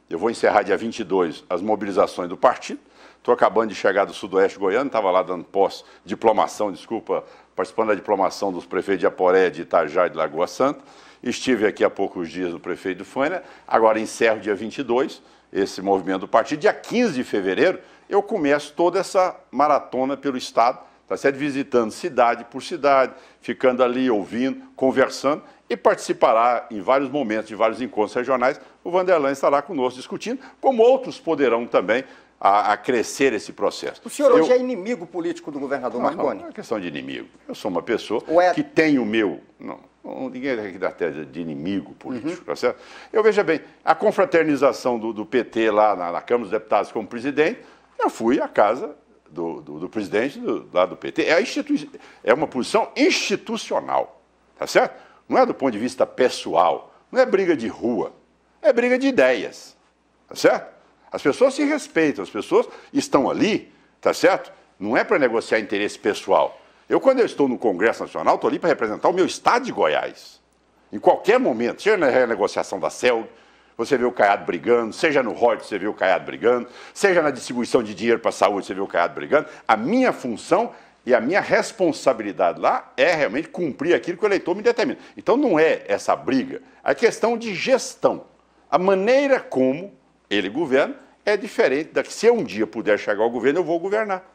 Speaker 2: eu vou encerrar dia 22 as mobilizações do partido. Estou acabando de chegar do Sudoeste Goiano, estava lá dando participando da diplomação dos prefeitos de Aporé, de Itajá e de Lagoa Santa. Estive aqui há poucos dias no prefeito de Faina, agora encerro dia 22 esse movimento do partido. Dia 15 de fevereiro, eu começo toda essa maratona pelo Estado, tá certo? Visitando cidade por cidade, ficando ali, ouvindo, conversando, e participará em vários momentos de vários encontros regionais. O Vanderlan estará conosco discutindo, como outros poderão também a crescer esse processo.
Speaker 1: O senhor hoje é inimigo político do governador Marconi?
Speaker 2: Não é questão de inimigo. Eu sou uma pessoa que tem o meu... Ninguém aqui dá tese de inimigo político, tá certo? Eu, veja bem, a confraternização do PT lá na Câmara dos Deputados como presidente, eu fui à casa do presidente lá do PT. É uma posição institucional, tá certo? Não é do ponto de vista pessoal, não é briga de rua, é briga de ideias, tá certo? As pessoas se respeitam, as pessoas estão ali, tá certo? Não é para negociar interesse pessoal. Quando eu estou no Congresso Nacional, estou ali para representar o meu estado de Goiás. Em qualquer momento, seja na renegociação da CELG, você vê o Caiado brigando, seja no ROD, você vê o Caiado brigando, seja na distribuição de dinheiro para a saúde, você vê o Caiado brigando. A minha função e a minha responsabilidade lá é realmente cumprir aquilo que o eleitor me determina. Então não é essa briga, é questão de gestão. A maneira como ele governa é diferente da que se eu um dia puder chegar ao governo, eu vou governar.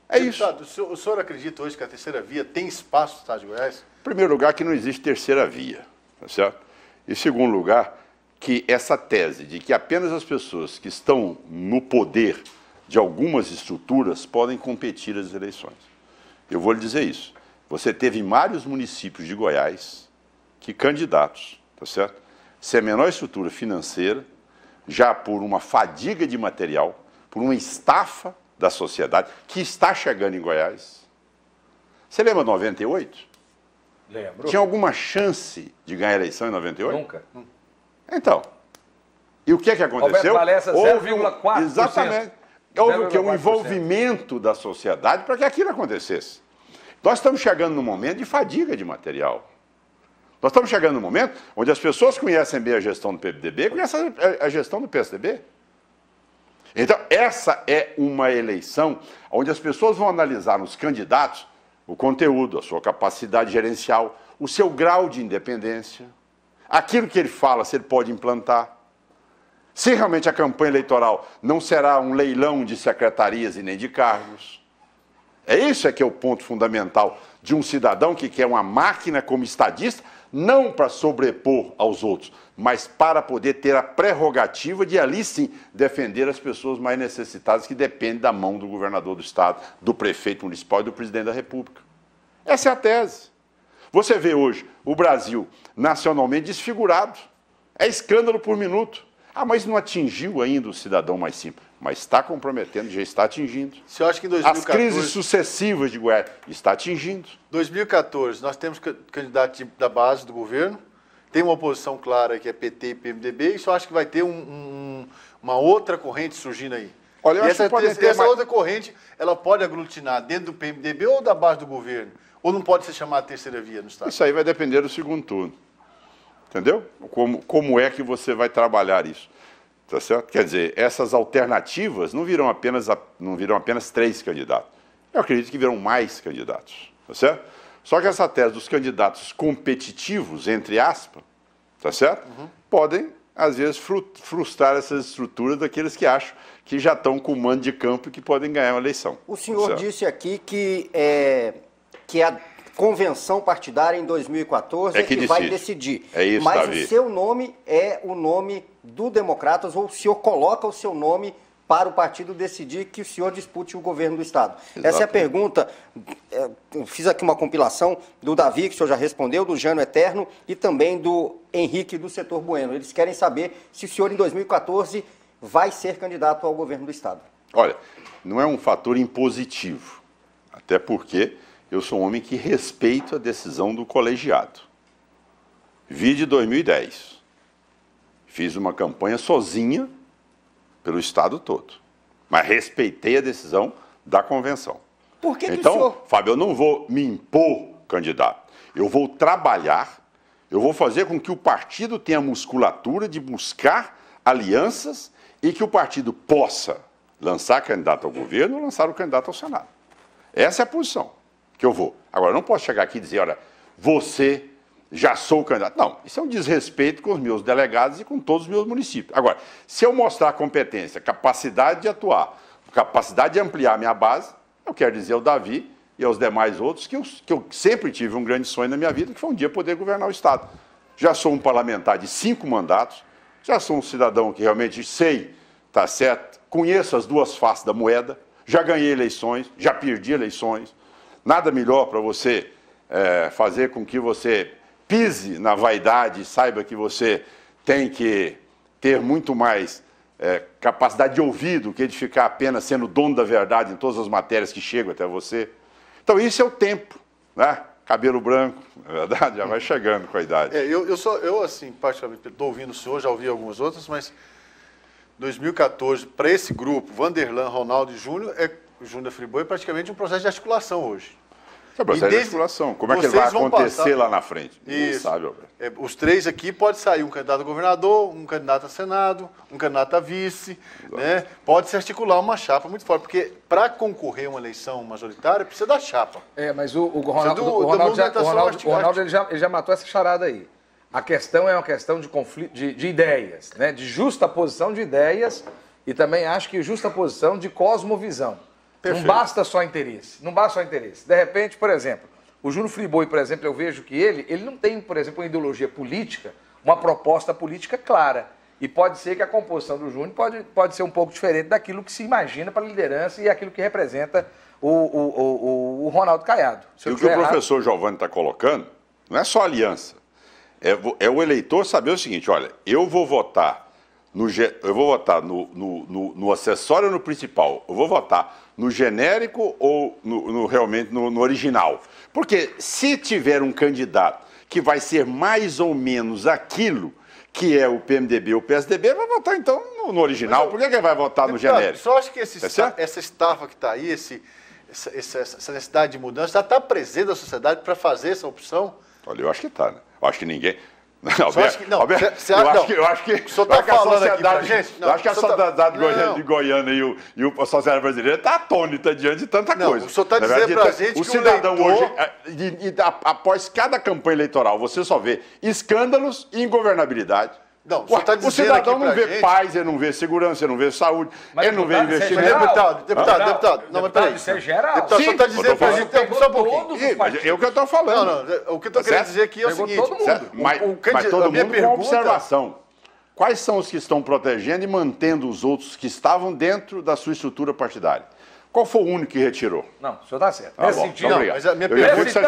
Speaker 2: É
Speaker 3: Deputado,
Speaker 2: isso.
Speaker 3: O senhor acredita hoje que a terceira via tem espaço no estado de Goiás?
Speaker 2: Em primeiro lugar, que não existe terceira via, tá certo? Em segundo lugar, que essa tese de que apenas as pessoas que estão no poder de algumas estruturas podem competir nas eleições. Eu vou lhe dizer isso. Você teve em vários municípios de Goiás que candidatos, tá certo? Sem a menor estrutura financeira, já por uma fadiga de material, por uma estafa da sociedade que está chegando em Goiás. Você lembra de 98?
Speaker 4: Lembro.
Speaker 2: Tinha alguma chance de ganhar a eleição em 98?
Speaker 4: Nunca.
Speaker 2: Então, e o que é que aconteceu?
Speaker 4: Palestra, 0,4%.
Speaker 2: Exatamente. Houve o que? Um envolvimento da sociedade para que aquilo acontecesse. Nós estamos chegando num momento de fadiga de material. Nós estamos chegando num momento onde as pessoas conhecem bem a gestão do PMDB, conhecem a gestão do PSDB. Então, essa é uma eleição onde as pessoas vão analisar nos candidatos o conteúdo, a sua capacidade gerencial, o seu grau de independência, aquilo que ele fala, se ele pode implantar. Se realmente a campanha eleitoral não será um leilão de secretarias e nem de cargos. Isso é que é o ponto fundamental de um cidadão que quer uma máquina como estadista, não para sobrepor aos outros, mas para poder ter a prerrogativa de ali sim defender as pessoas mais necessitadas que dependem da mão do governador do estado, do prefeito municipal e do presidente da República. Essa é a tese. Você vê hoje o Brasil nacionalmente desfigurado. É escândalo por minuto. Mas não atingiu ainda o cidadão mais simples. Mas está comprometendo, já está atingindo.
Speaker 3: Você acha que em 2014...
Speaker 2: As crises sucessivas de Goiás está atingindo.
Speaker 3: 2014, nós temos candidato da base do governo, tem uma oposição clara que é PT e PMDB, e só acha que vai ter uma outra corrente surgindo aí.
Speaker 2: Olha, eu acho que
Speaker 3: essa outra corrente, ela pode aglutinar dentro do PMDB ou da base do governo? Ou não pode ser chamada terceira via no estado?
Speaker 2: Isso aí vai depender do segundo turno. Entendeu? Como é que você vai trabalhar isso? Tá certo? Quer dizer, essas alternativas não virão apenas 3 candidatos. Eu acredito que virão mais candidatos. Tá certo? Só que essa tese dos candidatos competitivos, entre aspas, tá certo? Podem, às vezes, frustrar essas estruturas daqueles que acham que já estão com o mando de campo e que podem ganhar uma eleição.
Speaker 1: O senhor disse aqui que a convenção partidária em 2014 que vai decidir.
Speaker 2: É isso,
Speaker 1: mas
Speaker 2: Davi.
Speaker 1: O seu nome é o nome do Democratas, ou o senhor coloca o seu nome para o partido decidir que o senhor dispute o governo do Estado? Exatamente. Essa é a pergunta. Eu fiz aqui uma compilação do Davi, que o senhor já respondeu, do Jânio Eterno e também do Henrique do Setor Bueno. Eles querem saber se o senhor, em 2014, vai ser candidato ao governo do Estado?
Speaker 2: Olha, não é um fator impositivo, até porque eu sou um homem que respeito a decisão do colegiado. Vi de 2010. Fiz uma campanha sozinha pelo Estado todo, mas respeitei a decisão da convenção.
Speaker 1: Por que
Speaker 2: então,
Speaker 1: o senhor...
Speaker 2: Fábio, eu não vou me impor candidato. Eu vou trabalhar, eu vou fazer com que o partido tenha musculatura de buscar alianças e que o partido possa lançar candidato ao governo ou lançar o candidato ao Senado. Essa é a posição que eu vou. Agora, eu não posso chegar aqui e dizer, olha, você já sou candidato. Não, isso é um desrespeito com os meus delegados e com todos os meus municípios. Agora, se eu mostrar competência, capacidade de atuar, capacidade de ampliar a minha base, eu quero dizer ao Davi e aos demais outros que eu sempre tive um grande sonho na minha vida, que foi um dia poder governar o Estado. Já sou um parlamentar de 5 mandatos, já sou um cidadão que realmente sei, tá certo, conheço as duas faces da moeda, já ganhei eleições, já perdi eleições. Nada melhor para você fazer com que você pise na vaidade e saiba que você tem que ter muito mais capacidade de ouvido que de ficar apenas sendo dono da verdade em todas as matérias que chegam até você. Então, isso é o tempo, né? Cabelo branco, na verdade, já vai chegando com a idade.
Speaker 3: Eu assim, particularmente, estou ouvindo o senhor, já ouvi algumas outras, mas 2014, para esse grupo, Vanderlan, Ronaldo e Júnior Friboi, é praticamente um processo de articulação hoje.
Speaker 2: É um processo de articulação. Como é que ele vai acontecer lá na frente? Ninguém sabe, Alberto.
Speaker 3: Os 3 aqui pode sair um candidato a governador, um candidato a Senado, um candidato a vice, né? Pode se articular uma chapa muito forte, porque para concorrer a uma eleição majoritária precisa da chapa.
Speaker 4: Mas o Ronaldo ele já matou essa charada aí. A questão é uma questão de conflito, de ideias, né? De justa posição de ideias e também acho que justa posição de cosmovisão. Perfeito. Não basta só interesse, não basta só interesse. De repente, por exemplo, o Júnior Friboi, por exemplo, eu vejo que ele não tem, por exemplo, uma ideologia política, uma proposta política clara. E pode ser que a composição do Júnior pode ser um pouco diferente daquilo que se imagina para a liderança e aquilo que representa o Ronaldo Caiado.
Speaker 2: E o que o professor Giovanni está colocando não é só aliança. É o eleitor saber o seguinte, olha, eu vou votar no acessório ou no principal, eu vou votar no genérico ou realmente no original. Porque se tiver um candidato que vai ser mais ou menos aquilo que é o PMDB ou o PSDB, vai votar então no original. Por que ele vai votar no genérico?
Speaker 3: Só acho que essa estafa que está aí, essa necessidade de mudança, já está presente na sociedade para fazer essa opção?
Speaker 2: Olha, eu acho que está, né? Eu acho que ninguém...
Speaker 3: Alberto,
Speaker 2: eu acho que
Speaker 3: o senhor está falando aqui pra gente?
Speaker 2: Eu acho que a sociedade de Goiânia e a sociedade brasileira está atônita diante de tanta coisa.
Speaker 3: O senhor está dizendo pra gente que
Speaker 2: o cidadão hoje, após cada campanha eleitoral, você só vê escândalos e ingovernabilidade.
Speaker 3: Não,
Speaker 2: o cidadão não vê paz, ele não vê segurança, ele não vê saúde, ele não vê investimento.
Speaker 3: Deputado, não, mas peraí.
Speaker 4: Isso é geral.
Speaker 3: Deputado, só está dizendo pra gente, só um pouquinho.
Speaker 2: É o que eu estou falando.
Speaker 3: Não, o que eu estou querendo dizer aqui é o seguinte.
Speaker 2: Mas todo mundo com observação. Quais são os que estão protegendo e mantendo os outros que estavam dentro da sua estrutura partidária? Qual foi o único que retirou?
Speaker 4: Não, o senhor está certo.
Speaker 2: Nesse sentido,
Speaker 3: não, mas a minha pergunta...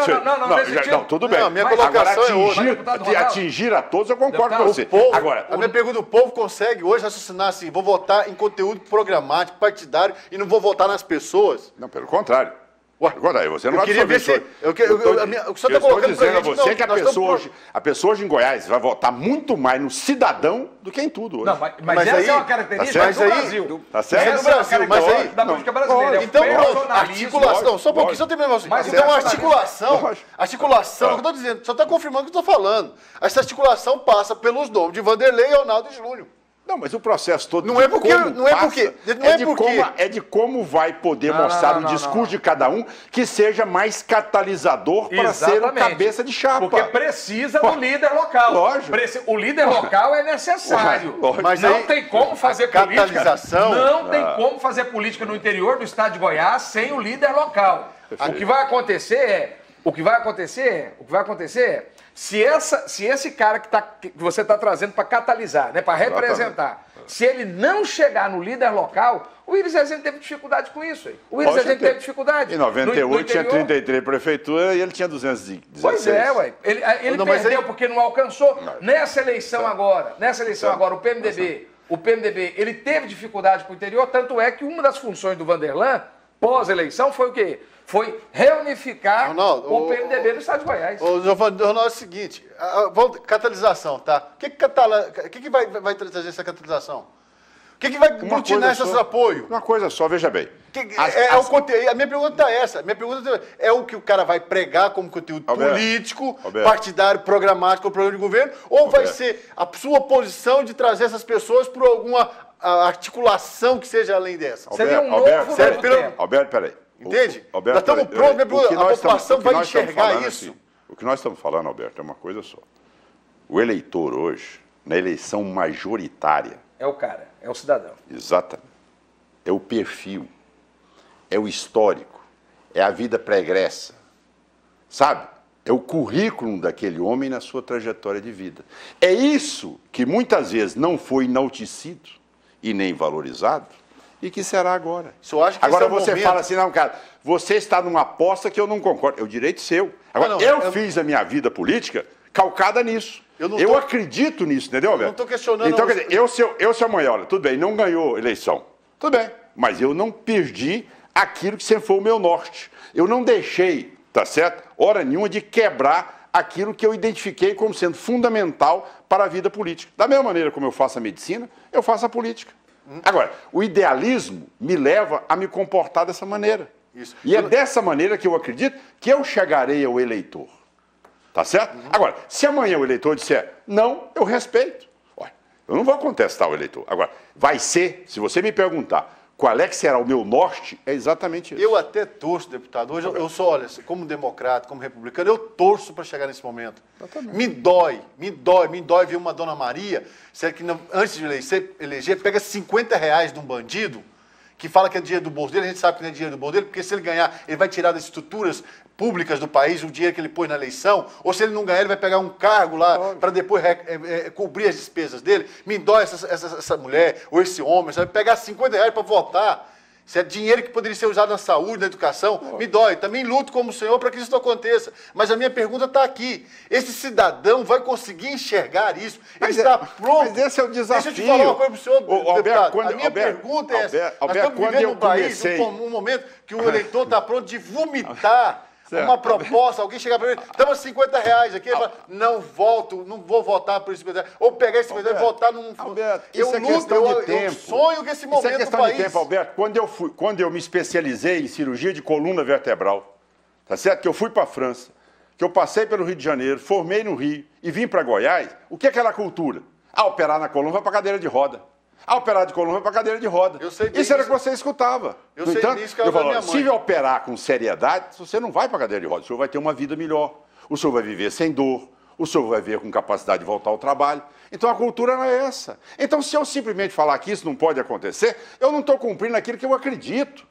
Speaker 2: Não, tudo bem.
Speaker 3: A minha colocação é outra.
Speaker 2: Atingir a todos, eu concordo com você.
Speaker 3: Agora, a minha pergunta, o povo consegue hoje raciocinar assim, vou votar em conteúdo programático, partidário, e não vou votar nas pessoas?
Speaker 2: Não, pelo contrário. Você não vai
Speaker 3: absorver isso. O que o senhor está colocando
Speaker 2: dizendo a você que a pessoa hoje em Goiás vai votar muito mais no cidadão do que em tudo hoje.
Speaker 4: Não, mas essa é uma característica do Brasil.
Speaker 2: Tá certo?
Speaker 3: Essa é uma característica da política brasileira. Então, articulação. Só um pouquinho, só terminar assim. Então, articulação, o que eu estou dizendo, só está confirmando o que eu estou falando. Essa articulação passa pelos nomes de Vanderlei, Ronaldo e Júnior.
Speaker 2: Não, mas o processo todo
Speaker 3: é
Speaker 2: de como vai poder mostrar o discurso de cada um que seja mais catalisador para ser o cabeça de chapa.
Speaker 4: Porque precisa do líder local.
Speaker 2: Lógico.
Speaker 4: O líder local é necessário.
Speaker 3: Mas
Speaker 4: não tem como fazer
Speaker 3: catalisação.
Speaker 4: Não tem como fazer política no interior do estado de Goiás sem o líder local. O que vai acontecer é se esse cara que você está trazendo para catalisar, né, para representar, se ele não chegar no líder local, o Iris Rezende teve dificuldade com isso. O Iris Rezende teve dificuldade.
Speaker 2: Em 98 tinha 33 prefeituras e ele tinha 216.
Speaker 4: Pois é, ué. Ele perdeu porque não alcançou. Nessa eleição agora, o PMDB o PMDB ele teve dificuldade para o interior, tanto é que uma das funções do Vanderlan, pós-eleição, foi o quê? Foi reunificar o PMDB no estado de Goiás.
Speaker 3: Ronaldo, é o seguinte, catalisação, tá? O que vai trazer essa catalisação? O que vai aglutinar esses apoios?
Speaker 2: Uma coisa só, veja bem.
Speaker 3: A minha pergunta é essa. Minha pergunta é o que o cara vai pregar como conteúdo político, partidário, programático, programa de governo, ou vai ser a sua posição de trazer essas pessoas por alguma articulação que seja além dessa?
Speaker 4: Seria um novo tempo.
Speaker 2: Alberto, peraí.
Speaker 3: Entende?
Speaker 2: Alberto,
Speaker 3: nós estamos prontos, a população vai enxergar isso.
Speaker 2: Assim, o que nós estamos falando, Alberto, é uma coisa só. O eleitor hoje, na eleição majoritária...
Speaker 4: É o cara, é o cidadão.
Speaker 2: Exatamente. É o perfil, é o histórico, é a vida pregressa, sabe? É o currículo daquele homem na sua trajetória de vida. É isso que muitas vezes não foi enaltecido e nem valorizado, e que será agora. Agora você fala assim, não, cara, você está numa aposta que eu não concordo. É o direito seu. Agora, eu fiz a minha vida política calcada nisso. Eu acredito nisso, entendeu, Alberto?
Speaker 3: Eu não estou questionando.
Speaker 2: Então, quer dizer, eu se amanhã, olha, tudo bem, não ganhou eleição. Tudo bem, mas eu não perdi aquilo que sempre foi o meu norte. Eu não deixei, tá certo, hora nenhuma de quebrar aquilo que eu identifiquei como sendo fundamental para a vida política. Da mesma maneira como eu faço a medicina, eu faço a política. Agora, o idealismo me leva a me comportar dessa maneira. Isso. E é dessa maneira que eu acredito que eu chegarei ao eleitor. Tá certo? Agora, se amanhã o eleitor disser não, eu respeito. Olha, eu não vou contestar o eleitor. Agora, vai ser, se você me perguntar qual é que será o meu norte, é exatamente isso.
Speaker 3: Eu até torço, deputado. Hoje eu sou, olha, como democrata, como republicano, eu torço para chegar nesse momento. Me dói ver uma Dona Maria, que antes de eleger, pega R$50 de um bandido, que fala que é dinheiro do bolso dele, a gente sabe que não é dinheiro do bolso dele, porque se ele ganhar, ele vai tirar das estruturas públicas do país o dinheiro que ele pôs na eleição, ou se ele não ganhar, ele vai pegar um cargo lá para depois cobrir as despesas dele. Me dói essa mulher ou esse homem, sabe? Pegar R$50 para votar. Se é dinheiro que poderia ser usado na saúde, na educação, me dói. Também luto como o senhor para que isso não aconteça. Mas a minha pergunta está aqui. Esse cidadão vai conseguir enxergar isso? Ele está pronto?
Speaker 2: Mas esse é o desafio.
Speaker 3: Deixa eu te falar uma coisa para o senhor,
Speaker 2: Alberto,
Speaker 3: a minha pergunta é essa. Nós estamos vivendo um país, um momento que o eleitor está pronto de vomitar uma proposta, alguém chegar para ele, estamos R$50 aqui, ele fala, não vou votar por esses R$50. Ou pegar esse R$50 e votar num...
Speaker 2: Alberto, isso é questão de tempo. Eu
Speaker 3: sonho que esse momento do país... Isso é questão de tempo,
Speaker 2: Alberto. Quando eu me especializei em cirurgia de coluna vertebral, tá certo? Que eu fui para a França, que eu passei pelo Rio de Janeiro, formei no Rio e vim para Goiás, o que é aquela cultura? Operar na coluna vai para cadeira de roda. Operar de coluna vai para cadeira de roda. Isso era o que você escutava.
Speaker 3: Eu sei disso que eu falo,
Speaker 2: se operar com seriedade, você não vai para cadeira de roda, o senhor vai ter uma vida melhor, o senhor vai viver sem dor, o senhor vai viver com capacidade de voltar ao trabalho. Então a cultura não é essa. Então se eu simplesmente falar que isso não pode acontecer, eu não estou cumprindo aquilo que eu acredito.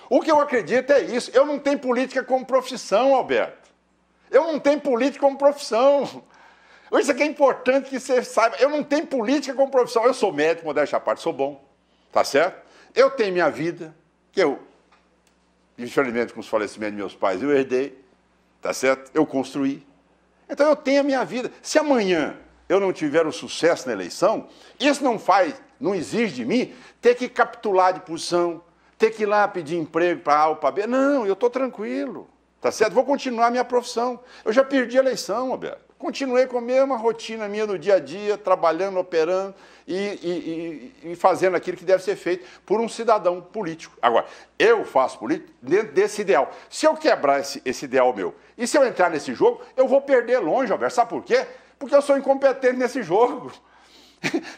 Speaker 2: O que eu acredito é isso. Eu não tenho política como profissão, Alberto. Eu não tenho política como profissão. Isso aqui é importante que você saiba. Eu não tenho política como profissão. Eu sou médico, modéstia à parte, sou bom. Tá certo? Eu tenho minha vida, que eu, infelizmente, com os falecimentos de meus pais, eu herdei. Tá certo? Eu construí. Então eu tenho a minha vida. Se amanhã eu não tiver o sucesso na eleição, isso não exige de mim ter que capitular de posição, ter que ir lá pedir emprego para A ou para B. Não, eu estou tranquilo. Tá certo? Vou continuar a minha profissão. Eu já perdi a eleição, Alberto. Continuei com a mesma rotina minha no dia a dia, trabalhando, operando e fazendo aquilo que deve ser feito por um cidadão político. Agora, eu faço política dentro desse ideal. Se eu quebrar esse ideal meu, e se eu entrar nesse jogo, eu vou perder longe, Alberto. Sabe por quê? Porque eu sou incompetente nesse jogo.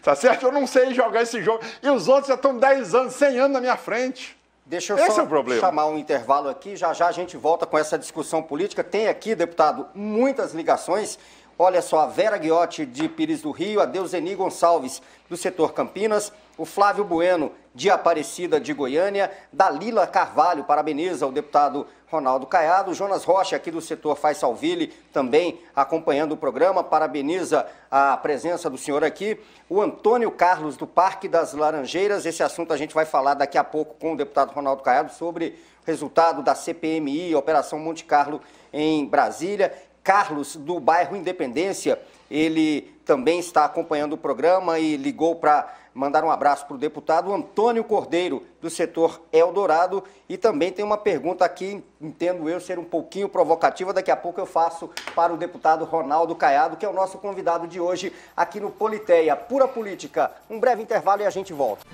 Speaker 2: Tá certo? Eu não sei jogar esse jogo. E os outros já estão 10 anos, 100 anos na minha frente.
Speaker 1: Deixa eu só chamar um intervalo aqui, já a gente volta com essa discussão política. Tem aqui, deputado, muitas ligações. Olha só, a Vera Guiotti, de Pires do Rio, a Deuseni Gonçalves, do setor Campinas, o Flávio Bueno, de Aparecida de Goiânia, Dalila Carvalho, parabeniza o deputado Ronaldo Caiado, o Jonas Rocha, aqui do setor Faisalville, também acompanhando o programa, parabeniza a presença do senhor aqui, o Antônio Carlos, do Parque das Laranjeiras, esse assunto a gente vai falar daqui a pouco com o deputado Ronaldo Caiado sobre o resultado da CPMI, Operação Monte Carlo em Brasília. Carlos, do bairro Independência, ele também está acompanhando o programa e ligou para mandar um abraço para o deputado Antônio Cordeiro, do setor Eldorado. E também tem uma pergunta aqui, entendo eu ser um pouquinho provocativa, daqui a pouco eu faço para o deputado Ronaldo Caiado, que é o nosso convidado de hoje aqui no Politeia. Pura Política. Um breve intervalo e a gente volta.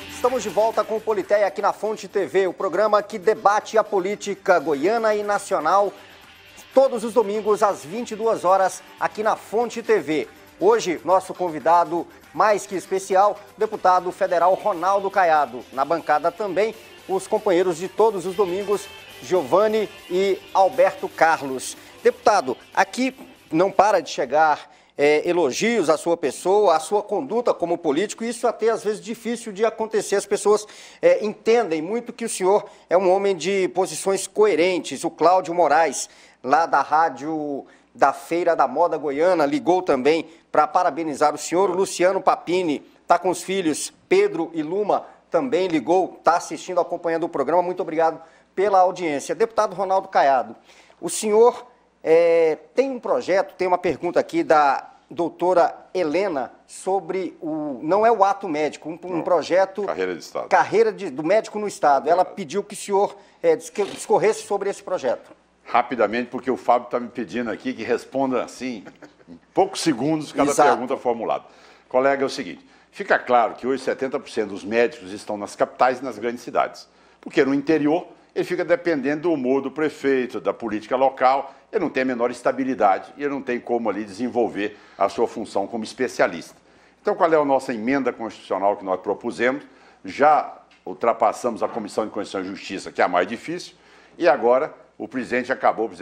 Speaker 1: Estamos de volta com o Politeia aqui na Fonte TV, o programa que debate a política goiana e nacional todos os domingos às 22 horas aqui na Fonte TV. Hoje, nosso convidado mais que especial, deputado federal Ronaldo Caiado. Na bancada também, os companheiros de todos os domingos, Giovanni e Alberto Carlos. Deputado, aqui não para de chegar elogios à sua pessoa, à sua conduta como político, e isso até às vezes difícil de acontecer. As pessoas entendem muito que o senhor é um homem de posições coerentes. O Cláudio Moraes, lá da rádio da Feira da Moda Goiana, ligou também para parabenizar o senhor. O Luciano Papini está com os filhos, Pedro e Luma, também ligou, está assistindo, acompanhando o programa. Muito obrigado pela audiência. Deputado Ronaldo Caiado, o senhor tem um projeto, tem uma pergunta aqui da doutora Helena sobre não é o ato médico, um projeto...
Speaker 2: Carreira de Estado.
Speaker 1: Do médico no Estado. Ela pediu que o senhor discorresse sobre esse projeto.
Speaker 2: Rapidamente, porque o Fábio está me pedindo aqui que responda assim, em poucos segundos, cada
Speaker 1: Exato.
Speaker 2: pergunta formulada. Colega, é o seguinte, fica claro que hoje 70% dos médicos estão nas capitais e nas grandes cidades, porque no interior ele fica dependendo do humor do prefeito, da política local, ele não tem a menor estabilidade e ele não tem como ali desenvolver a sua função como especialista. Então, qual é a nossa emenda constitucional que nós propusemos? Já ultrapassamos a Comissão de Constituição e Justiça, que é a mais difícil, e agora o presidente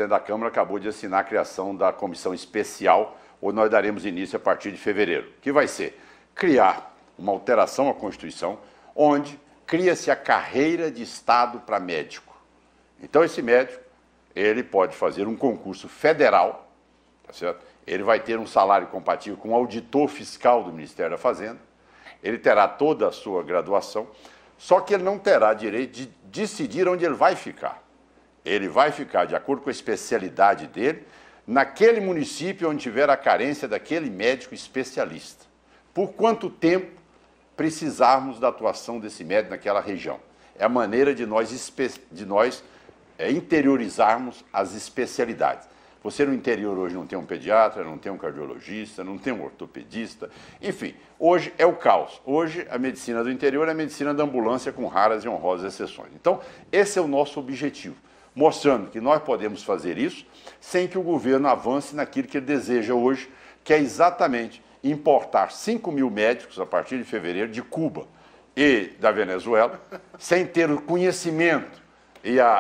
Speaker 2: da Câmara acabou de assinar a criação da comissão especial, onde nós daremos início a partir de fevereiro, que vai ser criar uma alteração à Constituição, onde cria-se a carreira de Estado para médico. Então, esse médico, ele pode fazer um concurso federal, tá certo? Ele vai ter um salário compatível com o auditor fiscal do Ministério da Fazenda, ele terá toda a sua graduação, só que ele não terá direito de decidir onde ele vai ficar. Ele vai ficar, de acordo com a especialidade dele, naquele município onde tiver a carência daquele médico especialista. Por quanto tempo precisarmos da atuação desse médico naquela região? É a maneira de nós interiorizarmos as especialidades. Você no interior hoje não tem um pediatra, não tem um cardiologista, não tem um ortopedista, enfim, hoje é o caos. Hoje a medicina do interior é a medicina da ambulância com raras e honrosas exceções. Então, esse é o nosso objetivo, mostrando que nós podemos fazer isso sem que o governo avance naquilo que ele deseja hoje, que é exatamente importar 5 mil médicos a partir de fevereiro de Cuba e da Venezuela, sem ter o conhecimento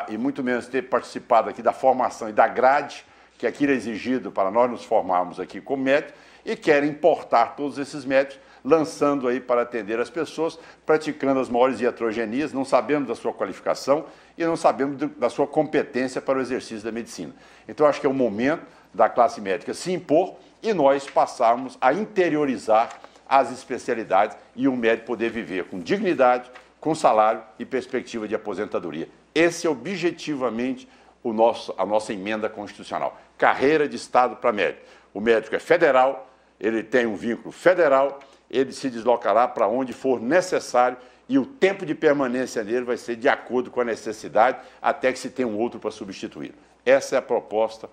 Speaker 2: e muito menos ter participado aqui da formação e da grade, que aquilo é exigido para nós nos formarmos aqui como médicos, e querem importar todos esses médicos, lançando aí para atender as pessoas, praticando as maiores iatrogenias, não sabemos da sua qualificação e não sabemos da sua competência para o exercício da medicina. Então, acho que é o momento da classe médica se impor e nós passarmos a interiorizar as especialidades e o médico poder viver com dignidade, com salário e perspectiva de aposentadoria. Esse é objetivamente a nossa emenda constitucional. Carreira de Estado para médico. O médico é federal, ele tem um vínculo federal, ele se deslocará para onde for necessário e o tempo de permanência dele vai ser de acordo com a necessidade até que se tenha um outro para substituir. Essa é a proposta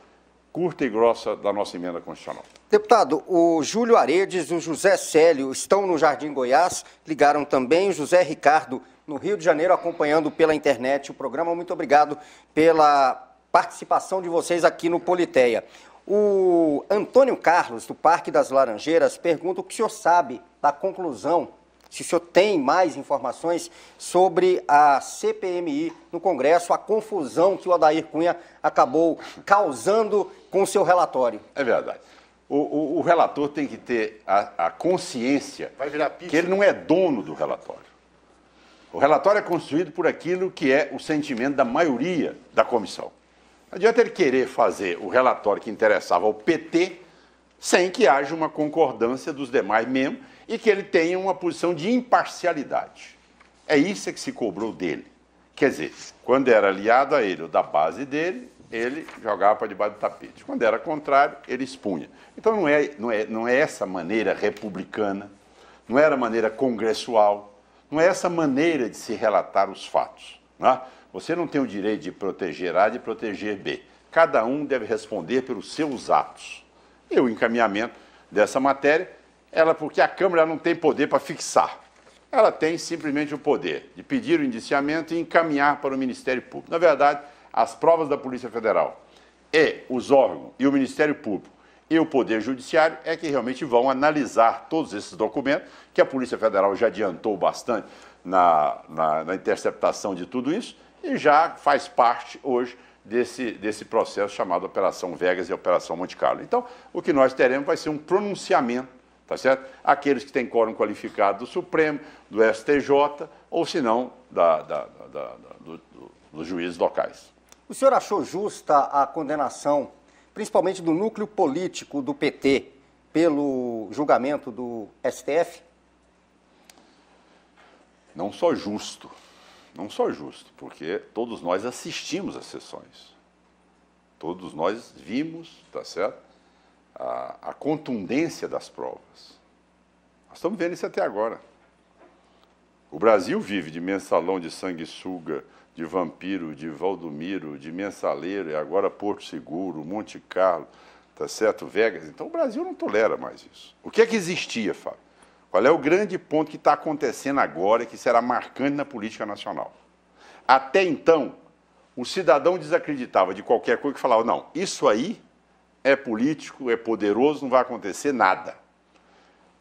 Speaker 2: curta e grossa da nossa emenda constitucional.
Speaker 1: Deputado, o Júlio Aredes e o José Célio estão no Jardim Goiás, ligaram também o José Ricardo no Rio de Janeiro, acompanhando pela internet o programa. Muito obrigado pela participação de vocês aqui no Politeia. O Antônio Carlos, do Parque das Laranjeiras, pergunta o que o senhor sabe da conclusão, se o senhor tem mais informações sobre a CPMI no Congresso, a confusão que o Odair Cunha acabou causando com o seu relatório.
Speaker 2: É verdade. O relator tem que ter a consciência que ele não é dono do relatório. O relatório é construído por aquilo que é o sentimento da maioria da comissão. Não adianta ele querer fazer o relatório que interessava ao PT sem que haja uma concordância dos demais membros e que ele tenha uma posição de imparcialidade. É isso que se cobrou dele. Quer dizer, quando era aliado a ele ou da base dele, ele jogava para debaixo do tapete. Quando era contrário, ele expunha. Então não é essa maneira republicana, não era a maneira congressual, não é essa maneira de se relatar os fatos. Né? Você não tem o direito de proteger A, de proteger B. Cada um deve responder pelos seus atos. E o encaminhamento dessa matéria, porque a Câmara não tem poder para fixar. Ela tem simplesmente o poder de pedir o indiciamento e encaminhar para o Ministério Público. Na verdade, as provas da Polícia Federal e os órgãos e o Ministério Público e o Poder Judiciário é que realmente vão analisar todos esses documentos, que a Polícia Federal já adiantou bastante na interceptação de tudo isso e já faz parte hoje desse processo chamado Operação Vegas e Operação Monte Carlo. Então, o que nós teremos vai ser um pronunciamento, tá certo? Aqueles que têm quórum qualificado do Supremo, do STJ, ou se não, dos juízes locais.
Speaker 1: O senhor achou justa a condenação, principalmente do núcleo político do PT, pelo julgamento do STF?
Speaker 2: Não só justo, porque todos nós assistimos às sessões. Todos nós vimos, tá certo? A contundência das provas. Nós estamos vendo isso até agora. O Brasil vive de mensalão, de sanguessuga, de vampiro, de Valdomiro, de mensaleiro, e agora Porto Seguro, Monte Carlo, tá certo? Vegas. Então o Brasil não tolera mais isso. O que é que existia, Fábio? Qual é o grande ponto que está acontecendo agora e que será marcante na política nacional? Até então, o cidadão desacreditava de qualquer coisa que falava, não, isso aí é político, é poderoso, não vai acontecer nada.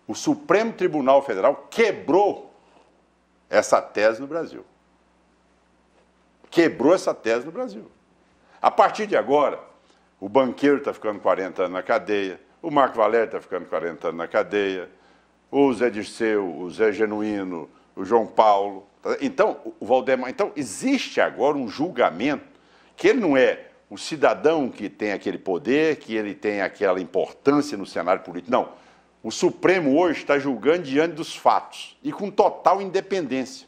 Speaker 2: O Supremo Tribunal Federal quebrou essa tese no Brasil. Quebrou essa tese no Brasil. A partir de agora, o banqueiro está ficando 40 anos na cadeia, o Marco Valério está ficando 40 anos na cadeia, o Zé Dirceu, o Zé Genuíno, o João Paulo. Então, o Valdemar. Então, existe agora um julgamento que ele não é o cidadão que tem aquele poder, que ele tem aquela importância no cenário político. Não. O Supremo hoje está julgando diante dos fatos e com total independência.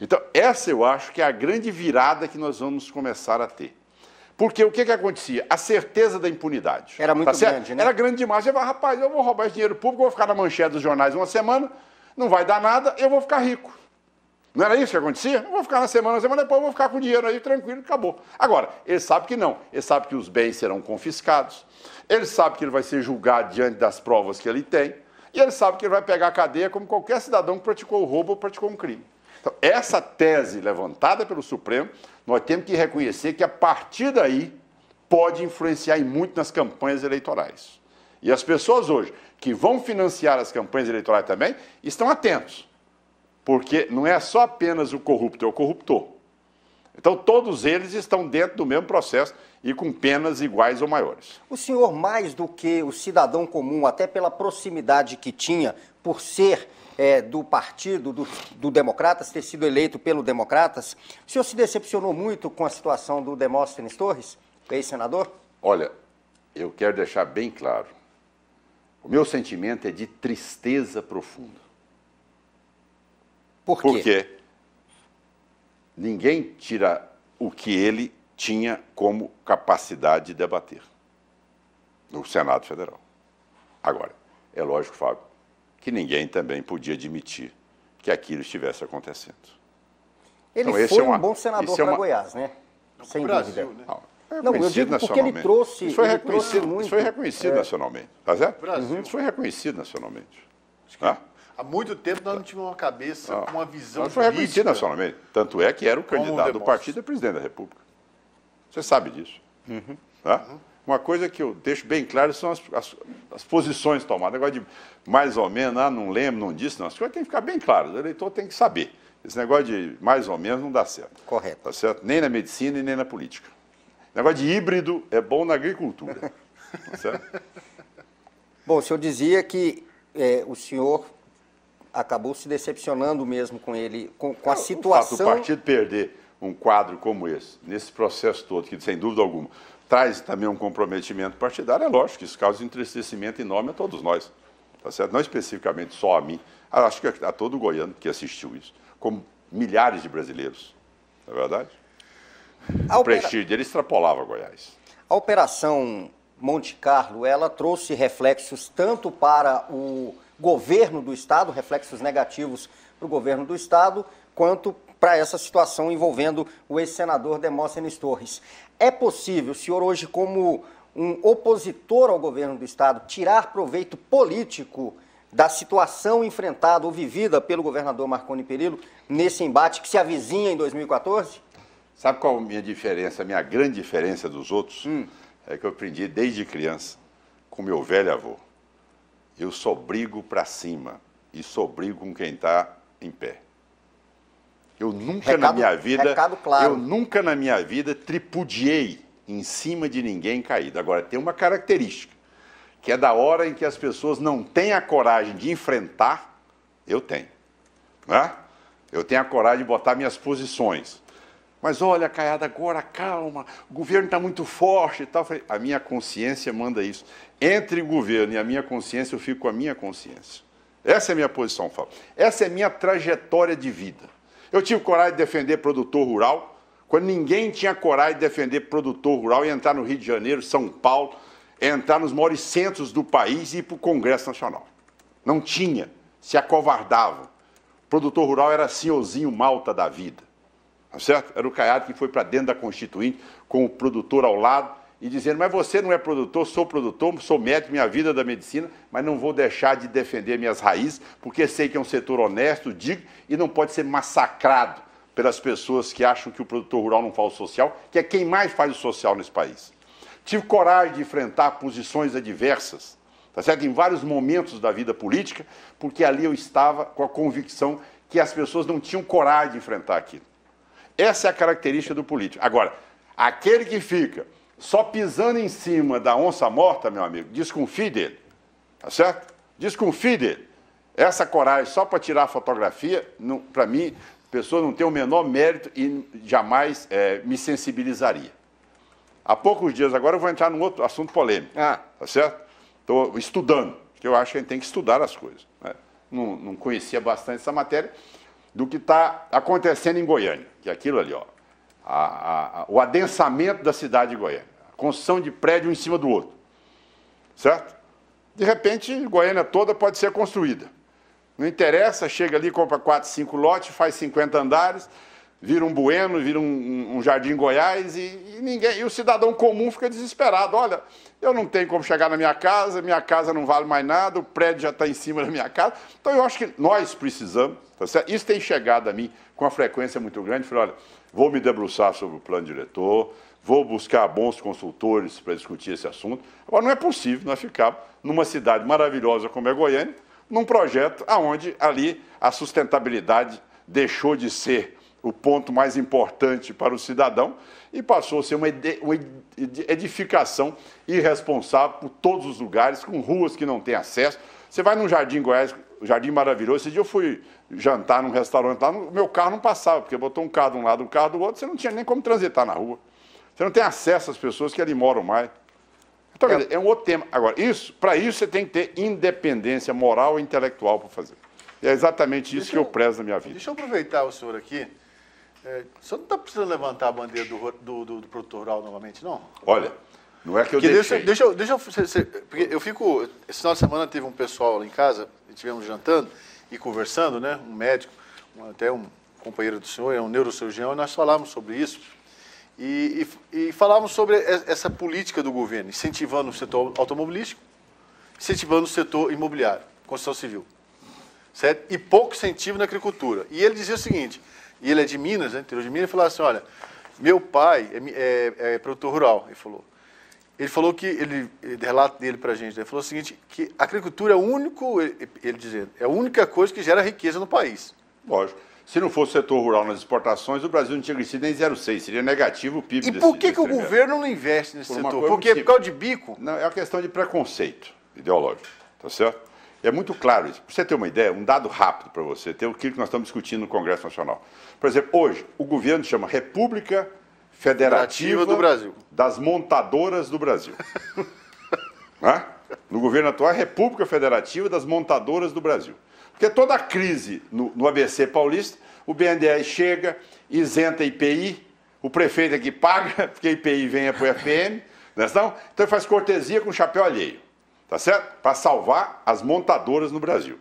Speaker 2: Então, essa eu acho que é a grande virada que nós vamos começar a ter. Porque o que acontecia? A certeza da impunidade.
Speaker 1: Era muito grande, né?
Speaker 2: Era grande demais. Você vai, rapaz, eu vou roubar esse dinheiro público, vou ficar na manchete dos jornais uma semana, não vai dar nada, eu vou ficar rico. Não era isso que acontecia? Eu vou ficar na semana depois eu vou ficar com o dinheiro aí, tranquilo, acabou. Agora, ele sabe que não. Ele sabe que os bens serão confiscados, ele sabe que ele vai ser julgado diante das provas que ele tem, e ele sabe que ele vai pegar a cadeia como qualquer cidadão que praticou o roubo ou praticou um crime. Então, essa tese levantada pelo Supremo, nós temos que reconhecer que a partir daí pode influenciar muito nas campanhas eleitorais. E as pessoas hoje que vão financiar as campanhas eleitorais também estão atentos. Porque não é só apenas o corrupto, é o corruptor. Então, todos eles estão dentro do mesmo processo e com penas iguais ou maiores.
Speaker 1: O senhor, mais do que o cidadão comum, até pela proximidade que tinha, por ser do partido, do Democratas, ter sido eleito pelo Democratas, o senhor se decepcionou muito com a situação do Demóstenes Torres, ex-senador?
Speaker 2: Olha, eu quero deixar bem claro, o meu sentimento é de tristeza profunda.
Speaker 1: Por quê?
Speaker 2: Porque ninguém tira o que ele tinha como capacidade de debater no Senado Federal. Agora, é lógico, Fábio, que ninguém também podia admitir que aquilo estivesse acontecendo.
Speaker 1: Ele então, foi um bom senador para Goiás, né?
Speaker 3: Sem dúvida. Né?
Speaker 1: Não, eu digo porque ele trouxe...
Speaker 2: Isso foi reconhecido nacionalmente, tá certo? Isso foi reconhecido nacionalmente.
Speaker 3: Há muito tempo nós não tínhamos uma cabeça com uma visão
Speaker 2: foi reconhecido nacionalmente. Tanto é que era o candidato do partido a presidente da República. Você sabe disso. Tá? Uma coisa que eu deixo bem claro são as posições tomadas. Negócio de mais ou menos, não lembro, não disse, não. As coisas têm que ficar bem claras. O eleitor tem que saber. Esse negócio de mais ou menos não dá certo.
Speaker 1: Correto.
Speaker 2: Tá certo? Nem na medicina e nem na política. O negócio de híbrido é bom na agricultura. Tá certo?
Speaker 1: Bom, o senhor dizia que o senhor acabou se decepcionando mesmo com ele, com a situação...
Speaker 2: O fato do partido perder um quadro como esse, nesse processo todo, que sem dúvida alguma traz também um comprometimento partidário, é lógico que isso causa um entristecimento enorme a todos nós, tá certo? Não especificamente só a mim, acho que a todo goiano que assistiu isso, como milhares de brasileiros, não é verdade? O prestígio dele extrapolava Goiás.
Speaker 1: A Operação Monte Carlo, ela trouxe reflexos tanto para o governo do Estado, reflexos negativos para o governo do Estado, quanto para essa situação envolvendo o ex-senador Demóstenes Torres. É possível, o senhor hoje, como um opositor ao governo do Estado, tirar proveito político da situação enfrentada ou vivida pelo governador Marconi Perillo nesse embate que se avizinha em 2014?
Speaker 2: Sabe qual a minha diferença, a minha grande diferença dos outros? É que eu aprendi desde criança com meu velho avô. Eu só brigo para cima e só brigo com quem está em pé. Eu nunca na minha vida tripudiei em cima de ninguém caído. Agora, tem uma característica, que é da hora em que as pessoas não têm a coragem de enfrentar, eu tenho. Né? Eu tenho a coragem de botar minhas posições. Mas olha, Caiado, agora calma, o governo está muito forte e tal. A minha consciência manda isso. Entre o governo e a minha consciência, eu fico com a minha consciência. Essa é a minha posição, Fábio. Essa é a minha trajetória de vida. Eu tive coragem de defender produtor rural, quando ninguém tinha coragem de defender produtor rural e entrar no Rio de Janeiro, São Paulo, entrar nos maiores centros do país e ir para o Congresso Nacional. Não tinha, se acovardava. O produtor rural era senhorzinho Malta da vida. Tá certo? Era o Caiado que foi para dentro da Constituinte, com o produtor ao lado, e dizendo, mas você não é produtor, sou médico, minha vida é da medicina, mas não vou deixar de defender minhas raízes, porque sei que é um setor honesto, digno, e não pode ser massacrado pelas pessoas que acham que o produtor rural não faz o social, que é quem mais faz o social nesse país. Tive coragem de enfrentar posições adversas, tá certo? Em vários momentos da vida política, porque ali eu estava com a convicção que as pessoas não tinham coragem de enfrentar aquilo. Essa é a característica do político. Agora, aquele que fica só pisando em cima da onça morta, meu amigo, desconfie dele, tá certo? Desconfie dele. Essa coragem só para tirar a fotografia, para mim, a pessoa não tem o menor mérito e jamais me sensibilizaria. Há poucos dias agora eu vou entrar num outro assunto polêmico, tá certo? Estou estudando, porque eu acho que a gente tem que estudar as coisas. Né? Não conhecia bastante essa matéria, do que está acontecendo em Goiânia, que é aquilo ali, ó, o adensamento da cidade de Goiânia, a construção de prédio um em cima do outro, certo? De repente, Goiânia toda pode ser construída. Não interessa, chega ali, compra 4, 5 lotes, faz 50 andares, vira um Bueno, vira um Jardim Goiás e o cidadão comum fica desesperado. Olha, eu não tenho como chegar na minha casa não vale mais nada, o prédio já está em cima da minha casa. Então eu acho que nós precisamos, tá certo? Isso tem chegado a mim com uma frequência muito grande. Falei, olha, vou me debruçar sobre o plano diretor, vou buscar bons consultores para discutir esse assunto. Agora não é possível nós ficarmos numa cidade maravilhosa como é Goiânia, num projeto onde ali a sustentabilidade deixou de ser o ponto mais importante para o cidadão e passou a ser uma edificação irresponsável por todos os lugares, com ruas que não têm acesso. Você vai num Jardim Goiás, Jardim maravilhoso. Esse dia eu fui jantar num restaurante lá, meu carro não passava, porque botou um carro de um lado, um carro do outro, você não tinha nem como transitar na rua. Você não tem acesso às pessoas que ali moram mais. Então, quer dizer, é um outro tema. Agora, para isso você tem que ter independência moral e intelectual para fazer. E é exatamente isso que eu prezo na minha vida.
Speaker 3: Deixa eu aproveitar o senhor aqui. O senhor não está precisando levantar a bandeira do produtor rural novamente, não?
Speaker 2: Olha, não é que eu deixei.
Speaker 3: Deixa eu porque eu fico... Esse final de semana teve um pessoal lá em casa, estivemos jantando e conversando, né? Um médico, até um companheiro do senhor, é um neurocirurgião, e nós falávamos sobre isso. E falávamos sobre essa política do governo, incentivando o setor automobilístico, incentivando o setor imobiliário, construção civil. Certo? E pouco incentivo na agricultura. E ele dizia o seguinte, e ele é de Minas, né, interior de Minas, ele falava assim, olha, meu pai é produtor rural, ele falou que, ele relato dele para a gente, ele falou o seguinte, que a agricultura é o único, ele dizendo, é a única coisa que gera riqueza no país.
Speaker 2: Lógico. Se não fosse o setor rural nas exportações, o Brasil não tinha crescido nem 0,6, seria negativo o PIB.
Speaker 3: E por que o governo não investe nesse setor? Porque por causa de bico?
Speaker 2: Não, é uma questão de preconceito ideológico, tá certo? É muito claro isso. Para você ter uma ideia, um dado rápido para você, ter aquilo que nós estamos discutindo no Congresso Nacional. Por exemplo, hoje, o governo chama República Federativa
Speaker 3: do Brasil.
Speaker 2: Das Montadoras do Brasil. No governo atual, é República Federativa das Montadoras do Brasil. Porque toda a crise no ABC paulista, o BNDES chega, isenta IPI, o prefeito é que paga, porque a IPI vem para o FPM, não é não? Então ele faz cortesia com chapéu alheio, tá certo? Para salvar as montadoras no Brasil.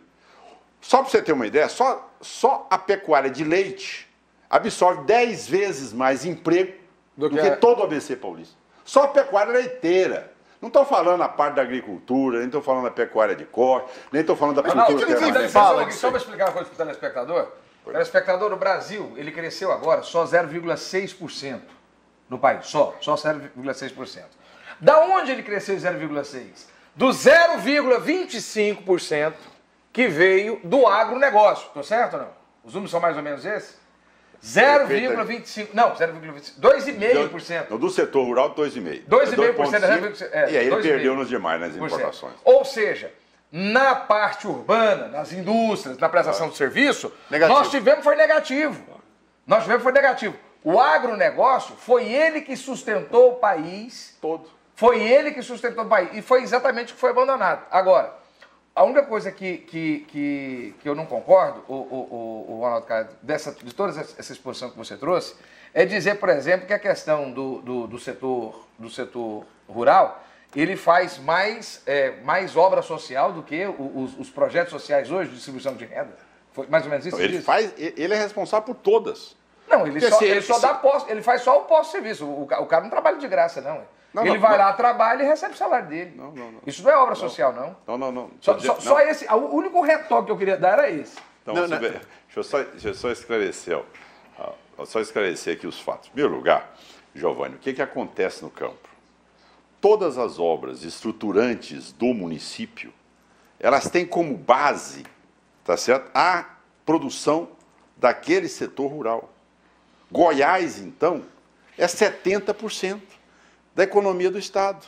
Speaker 2: Só para você ter uma ideia, só a pecuária de leite absorve 10 vezes mais emprego do que todo o ABC paulista. Só a pecuária leiteira. Não estou falando a parte da agricultura, nem estou falando da pecuária de corte, nem estou falando da agricultura permanente.
Speaker 4: Só para explicar uma coisa para o telespectador. O telespectador no Brasil, ele cresceu agora só 0,6% no país. Só 0,6%. Da onde ele cresceu 0,6%? Do 0,25% que veio do agronegócio. Estou certo ou não? Os números são mais ou menos esses? 0,25%. Não, 0,25%. 2,5%.
Speaker 2: Do setor rural, 2,5%.
Speaker 4: 2,5%.
Speaker 2: E aí ele perdeu nos demais, nas importações.
Speaker 4: Ou seja, na parte urbana, nas indústrias, na prestação de serviço, nós tivemos foi negativo. O agronegócio foi ele que sustentou o país todo. Foi ele que sustentou o país. E foi exatamente o que foi abandonado. Agora, a única coisa que eu não concordo, o Ronaldo Caiado, de toda essa exposição que você trouxe, é dizer, por exemplo, que a questão do setor rural, ele faz mais obra social do que os projetos sociais hoje de distribuição de renda. Foi mais ou menos isso?
Speaker 2: Ele é responsável por todas.
Speaker 4: Não, ele faz só o pós-serviço. O cara não trabalha de graça, não. Ele vai lá, trabalha e recebe o salário dele. Não. Isso não é obra social, não.
Speaker 2: Não.
Speaker 4: Só esse. O único retoque que eu queria dar era esse.
Speaker 2: Então, deixa eu só esclarecer. Só esclarecer aqui os fatos. Em primeiro lugar, Giovanni, o que acontece no campo? Todas as obras estruturantes do município, elas têm como base, tá certo, a produção daquele setor rural. Goiás, então, é 70% da economia do Estado.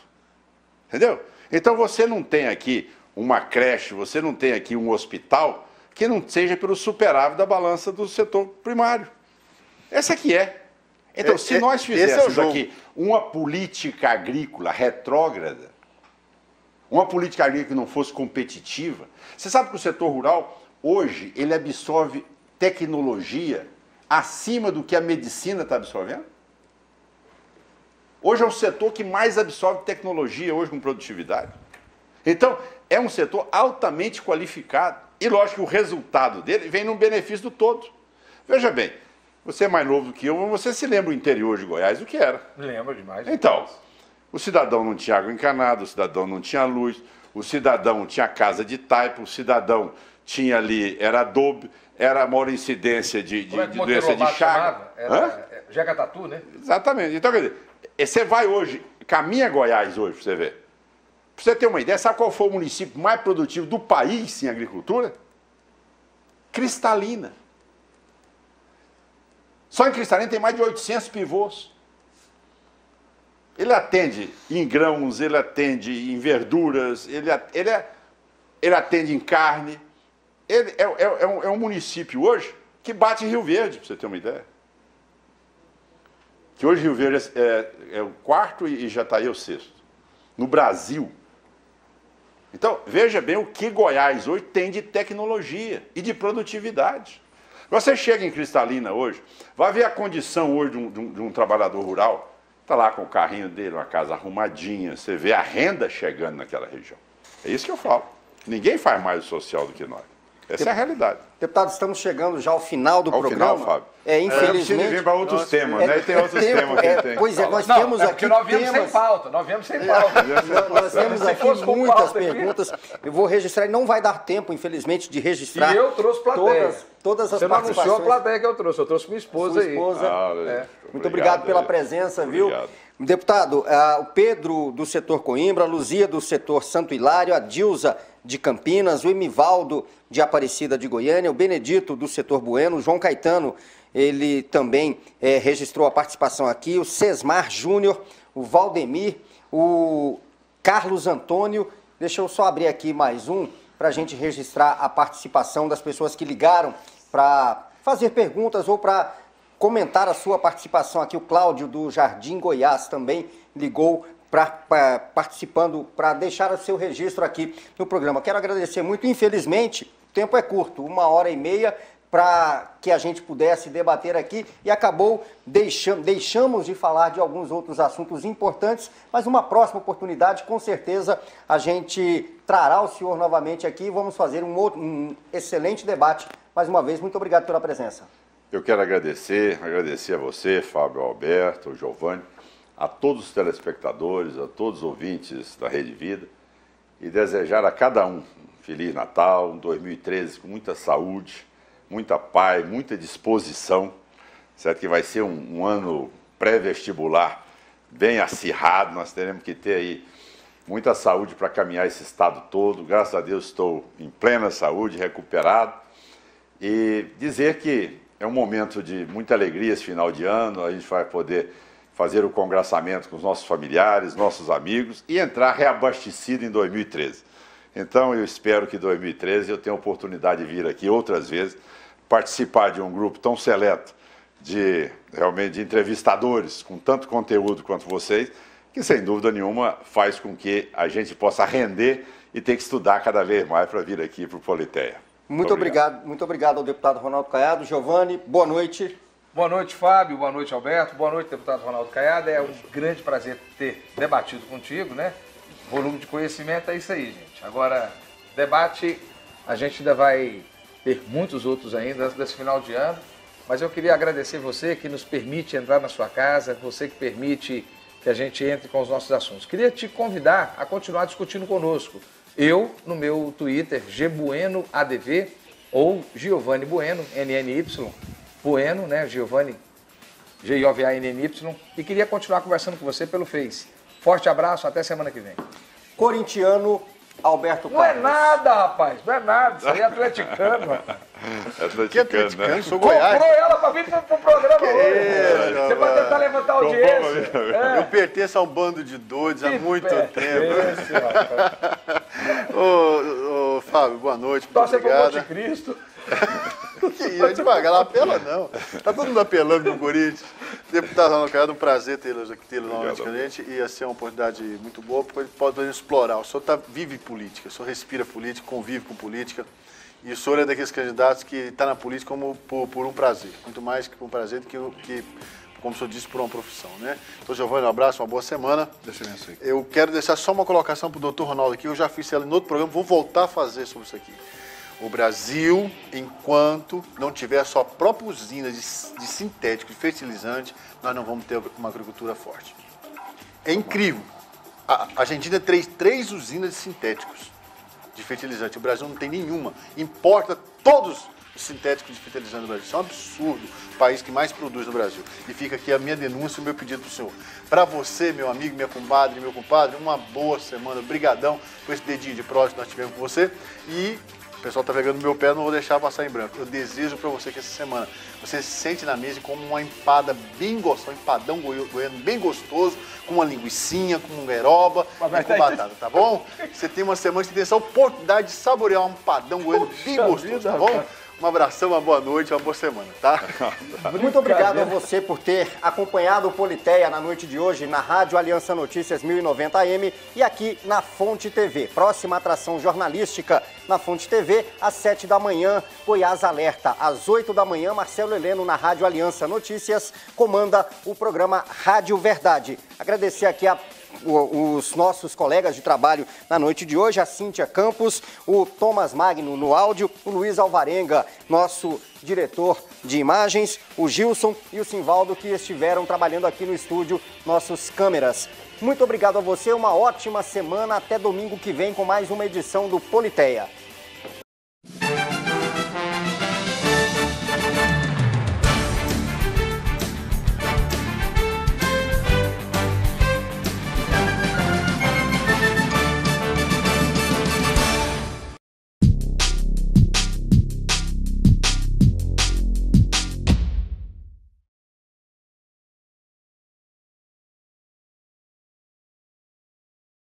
Speaker 2: Entendeu? Então você não tem aqui uma creche, você não tem aqui um hospital que não seja pelo superávit da balança do setor primário. Essa aqui é. Então, se nós fizéssemos aqui uma política agrícola retrógrada, uma política agrícola que não fosse competitiva, você sabe que o setor rural, hoje, ele absorve tecnologia acima do que a medicina está absorvendo? Hoje é o setor que mais absorve tecnologia, hoje com produtividade. Então, é um setor altamente qualificado. E, lógico, que o resultado dele vem no benefício do todo. Veja bem, você é mais novo do que eu, mas você se lembra o interior de Goiás, o que era?
Speaker 4: Lembro demais.
Speaker 2: Então, o cidadão não tinha água encanada, o cidadão não tinha luz, o cidadão tinha casa de taipa, o cidadão tinha ali, era adobe, era a maior incidência de doença de chaga.
Speaker 4: Era Jacatatu, né?
Speaker 2: Exatamente. Então, quer dizer, você vai hoje, caminha Goiás hoje, para você ver. Para você ter uma ideia, sabe qual foi o município mais produtivo do país em agricultura? Cristalina. Só em Cristalina tem mais de 800 pivôs. Ele atende em grãos, ele atende em verduras, ele atende em carne. Ele é um município hoje que bate em Rio Verde, para você ter uma ideia. Que hoje Rio Verde é o quarto e Jataí é o sexto. No Brasil. Então, veja bem o que Goiás hoje tem de tecnologia e de produtividade. Você chega em Cristalina hoje, vai ver a condição hoje de um trabalhador rural, está lá com o carrinho dele, uma casa arrumadinha, você vê a renda chegando naquela região. É isso que eu falo. Ninguém faz mais o social do que nós. Essa é a realidade.
Speaker 1: Deputado, estamos chegando já ao final do programa.
Speaker 2: Ao final, Fábio.
Speaker 1: Infelizmente...
Speaker 2: vir para outros temas, né? E tem outros temas que tem.
Speaker 1: Pois é, nós temos aqui
Speaker 4: nós viemos sem pauta. Nós
Speaker 1: temos aqui muitas perguntas. Eu vou registrar, e não vai dar tempo, infelizmente, de registrar.
Speaker 4: E eu trouxe plateia.
Speaker 1: Todas as
Speaker 4: Você
Speaker 1: participações.
Speaker 4: Você não anunciou a plateia que eu trouxe minha esposa aí.
Speaker 1: Muito obrigado pela presença, viu? Deputado, o Pedro do setor Coimbra, a Luzia do setor Santo Hilário, a Dilza de Campinas, o Emivaldo de Aparecida de Goiânia, o Benedito do setor Bueno, o João Caetano, ele também registrou a participação aqui, o Cesmar Júnior, o Valdemir, o Carlos Antônio. Deixa eu só abrir aqui mais um para a gente registrar a participação das pessoas que ligaram para fazer perguntas ou para comentar a sua participação aqui. O Cláudio do Jardim Goiás também ligou participando para deixar o seu registro aqui no programa. Quero agradecer muito. Infelizmente, tempo é curto, 1h30 para que a gente pudesse debater aqui e acabou deixamos de falar de alguns outros assuntos importantes, mas uma próxima oportunidade, com certeza, a gente trará o senhor novamente aqui e vamos fazer um excelente debate. Mais uma vez, muito obrigado pela presença.
Speaker 2: Eu quero agradecer a você, Fábio, Alberto, Giovanni, a todos os telespectadores, a todos os ouvintes da Rede Vida e desejar a cada um Feliz Natal, um 2013 com muita saúde, muita paz, muita disposição, certo? Que vai ser um ano pré-vestibular bem acirrado, nós teremos que ter aí muita saúde para caminhar esse estado todo. Graças a Deus estou em plena saúde, recuperado, e dizer que é um momento de muita alegria esse final de ano, a gente vai poder fazer o congraçamento com os nossos familiares, nossos amigos e entrar reabastecido em 2013. Então eu espero que em 2013 eu tenha a oportunidade de vir aqui outras vezes, participar de um grupo tão seleto realmente de entrevistadores com tanto conteúdo quanto vocês, que sem dúvida nenhuma faz com que a gente possa render e ter que estudar cada vez mais para vir aqui para o Politeia.
Speaker 1: Muito obrigado ao deputado Ronaldo Caiado. Giovanni, boa noite.
Speaker 4: Boa noite, Fábio. Boa noite, Alberto. Boa noite, deputado Ronaldo Caiado. É um grande prazer ter debatido contigo, né? Volume de conhecimento é isso aí, gente. Agora, debate, a gente ainda vai ter muitos outros ainda desse final de ano, mas eu queria agradecer você que nos permite entrar na sua casa, você que permite que a gente entre com os nossos assuntos. Queria te convidar a continuar discutindo conosco. Eu, no meu Twitter, GBuenoADV, ou Giovanni Bueno, NNY, Bueno, né, Giovanni, GIOVANNY, e queria continuar conversando com você pelo Face. Forte abraço, até semana que vem.
Speaker 1: Corintiano Alberto Carlos.
Speaker 4: Não é nada, rapaz, não é nada, isso aí é atleticano.
Speaker 3: Atleticano,
Speaker 2: né?
Speaker 3: Sou Goiás.
Speaker 4: Comprou ela pra vir pro programa hoje. Você vai tentar levantar audiência.
Speaker 3: Eu pertenço a um bando de doidos há muito tempo. Ô, Fábio, boa noite.
Speaker 4: Torce pro Monte Cristo.
Speaker 3: Que ia devagar, não apela não. Tá todo mundo apelando no Corinthians. Deputado Ronaldo Caiado, um prazer tê-lo novamente com a gente. Ia ser uma oportunidade muito boa, porque podemos explorar. O senhor vive política, o senhor respira política, convive com política. E o senhor é daqueles candidatos que está na política como por um prazer. Muito mais que um prazer do que, como o senhor disse, por uma profissão, né? Então, Giovanni, um abraço, uma boa semana. Eu quero deixar só uma colocação para o doutor Ronaldo aqui. Eu já fiz ela em outro programa, vou voltar a fazer sobre isso aqui. O Brasil, enquanto não tiver a sua própria usina de sintético, de fertilizante, nós não vamos ter uma agricultura forte. É incrível. A Argentina tem três usinas de sintéticos de fertilizante. O Brasil não tem nenhuma. Importa todos os sintéticos de fertilizante do Brasil. Isso é um absurdo. O país que mais produz no Brasil. E fica aqui a minha denúncia e o meu pedido para o senhor. Para você, meu amigo, minha comadre, meu compadre, uma boa semana. Obrigadão por esse dedinho de prós que nós tivemos com você. E o pessoal está pegando no meu pé, não vou deixar passar em branco. Eu desejo para você que essa semana você se sente na mesa como uma empada bem gostosa, um empadão goiano bem gostoso, com uma linguicinha, com um gueroba e com batata, tá bom? Você tem uma semana que você tem essa oportunidade de saborear um empadão goiano bem gostoso, tá bom? Um abração, uma boa noite, uma boa semana, tá?
Speaker 1: Muito obrigado a você por ter acompanhado o Politeia na noite de hoje na Rádio Aliança Notícias 1090 AM e aqui na Fonte TV. Próxima atração jornalística na Fonte TV, às 7 da manhã, Goiás Alerta. Às 8 da manhã, Marcelo Heleno, na Rádio Aliança Notícias, comanda o programa Rádio Verdade. Agradecer aqui os nossos colegas de trabalho na noite de hoje, a Cíntia Campos, o Thomas Magno no áudio, o Luiz Alvarenga, nosso diretor de imagens, o Gilson e o Simvaldo, que estiveram trabalhando aqui no estúdio, nossos câmeras. Muito obrigado a você, uma ótima semana, até domingo que vem com mais uma edição do Politeia.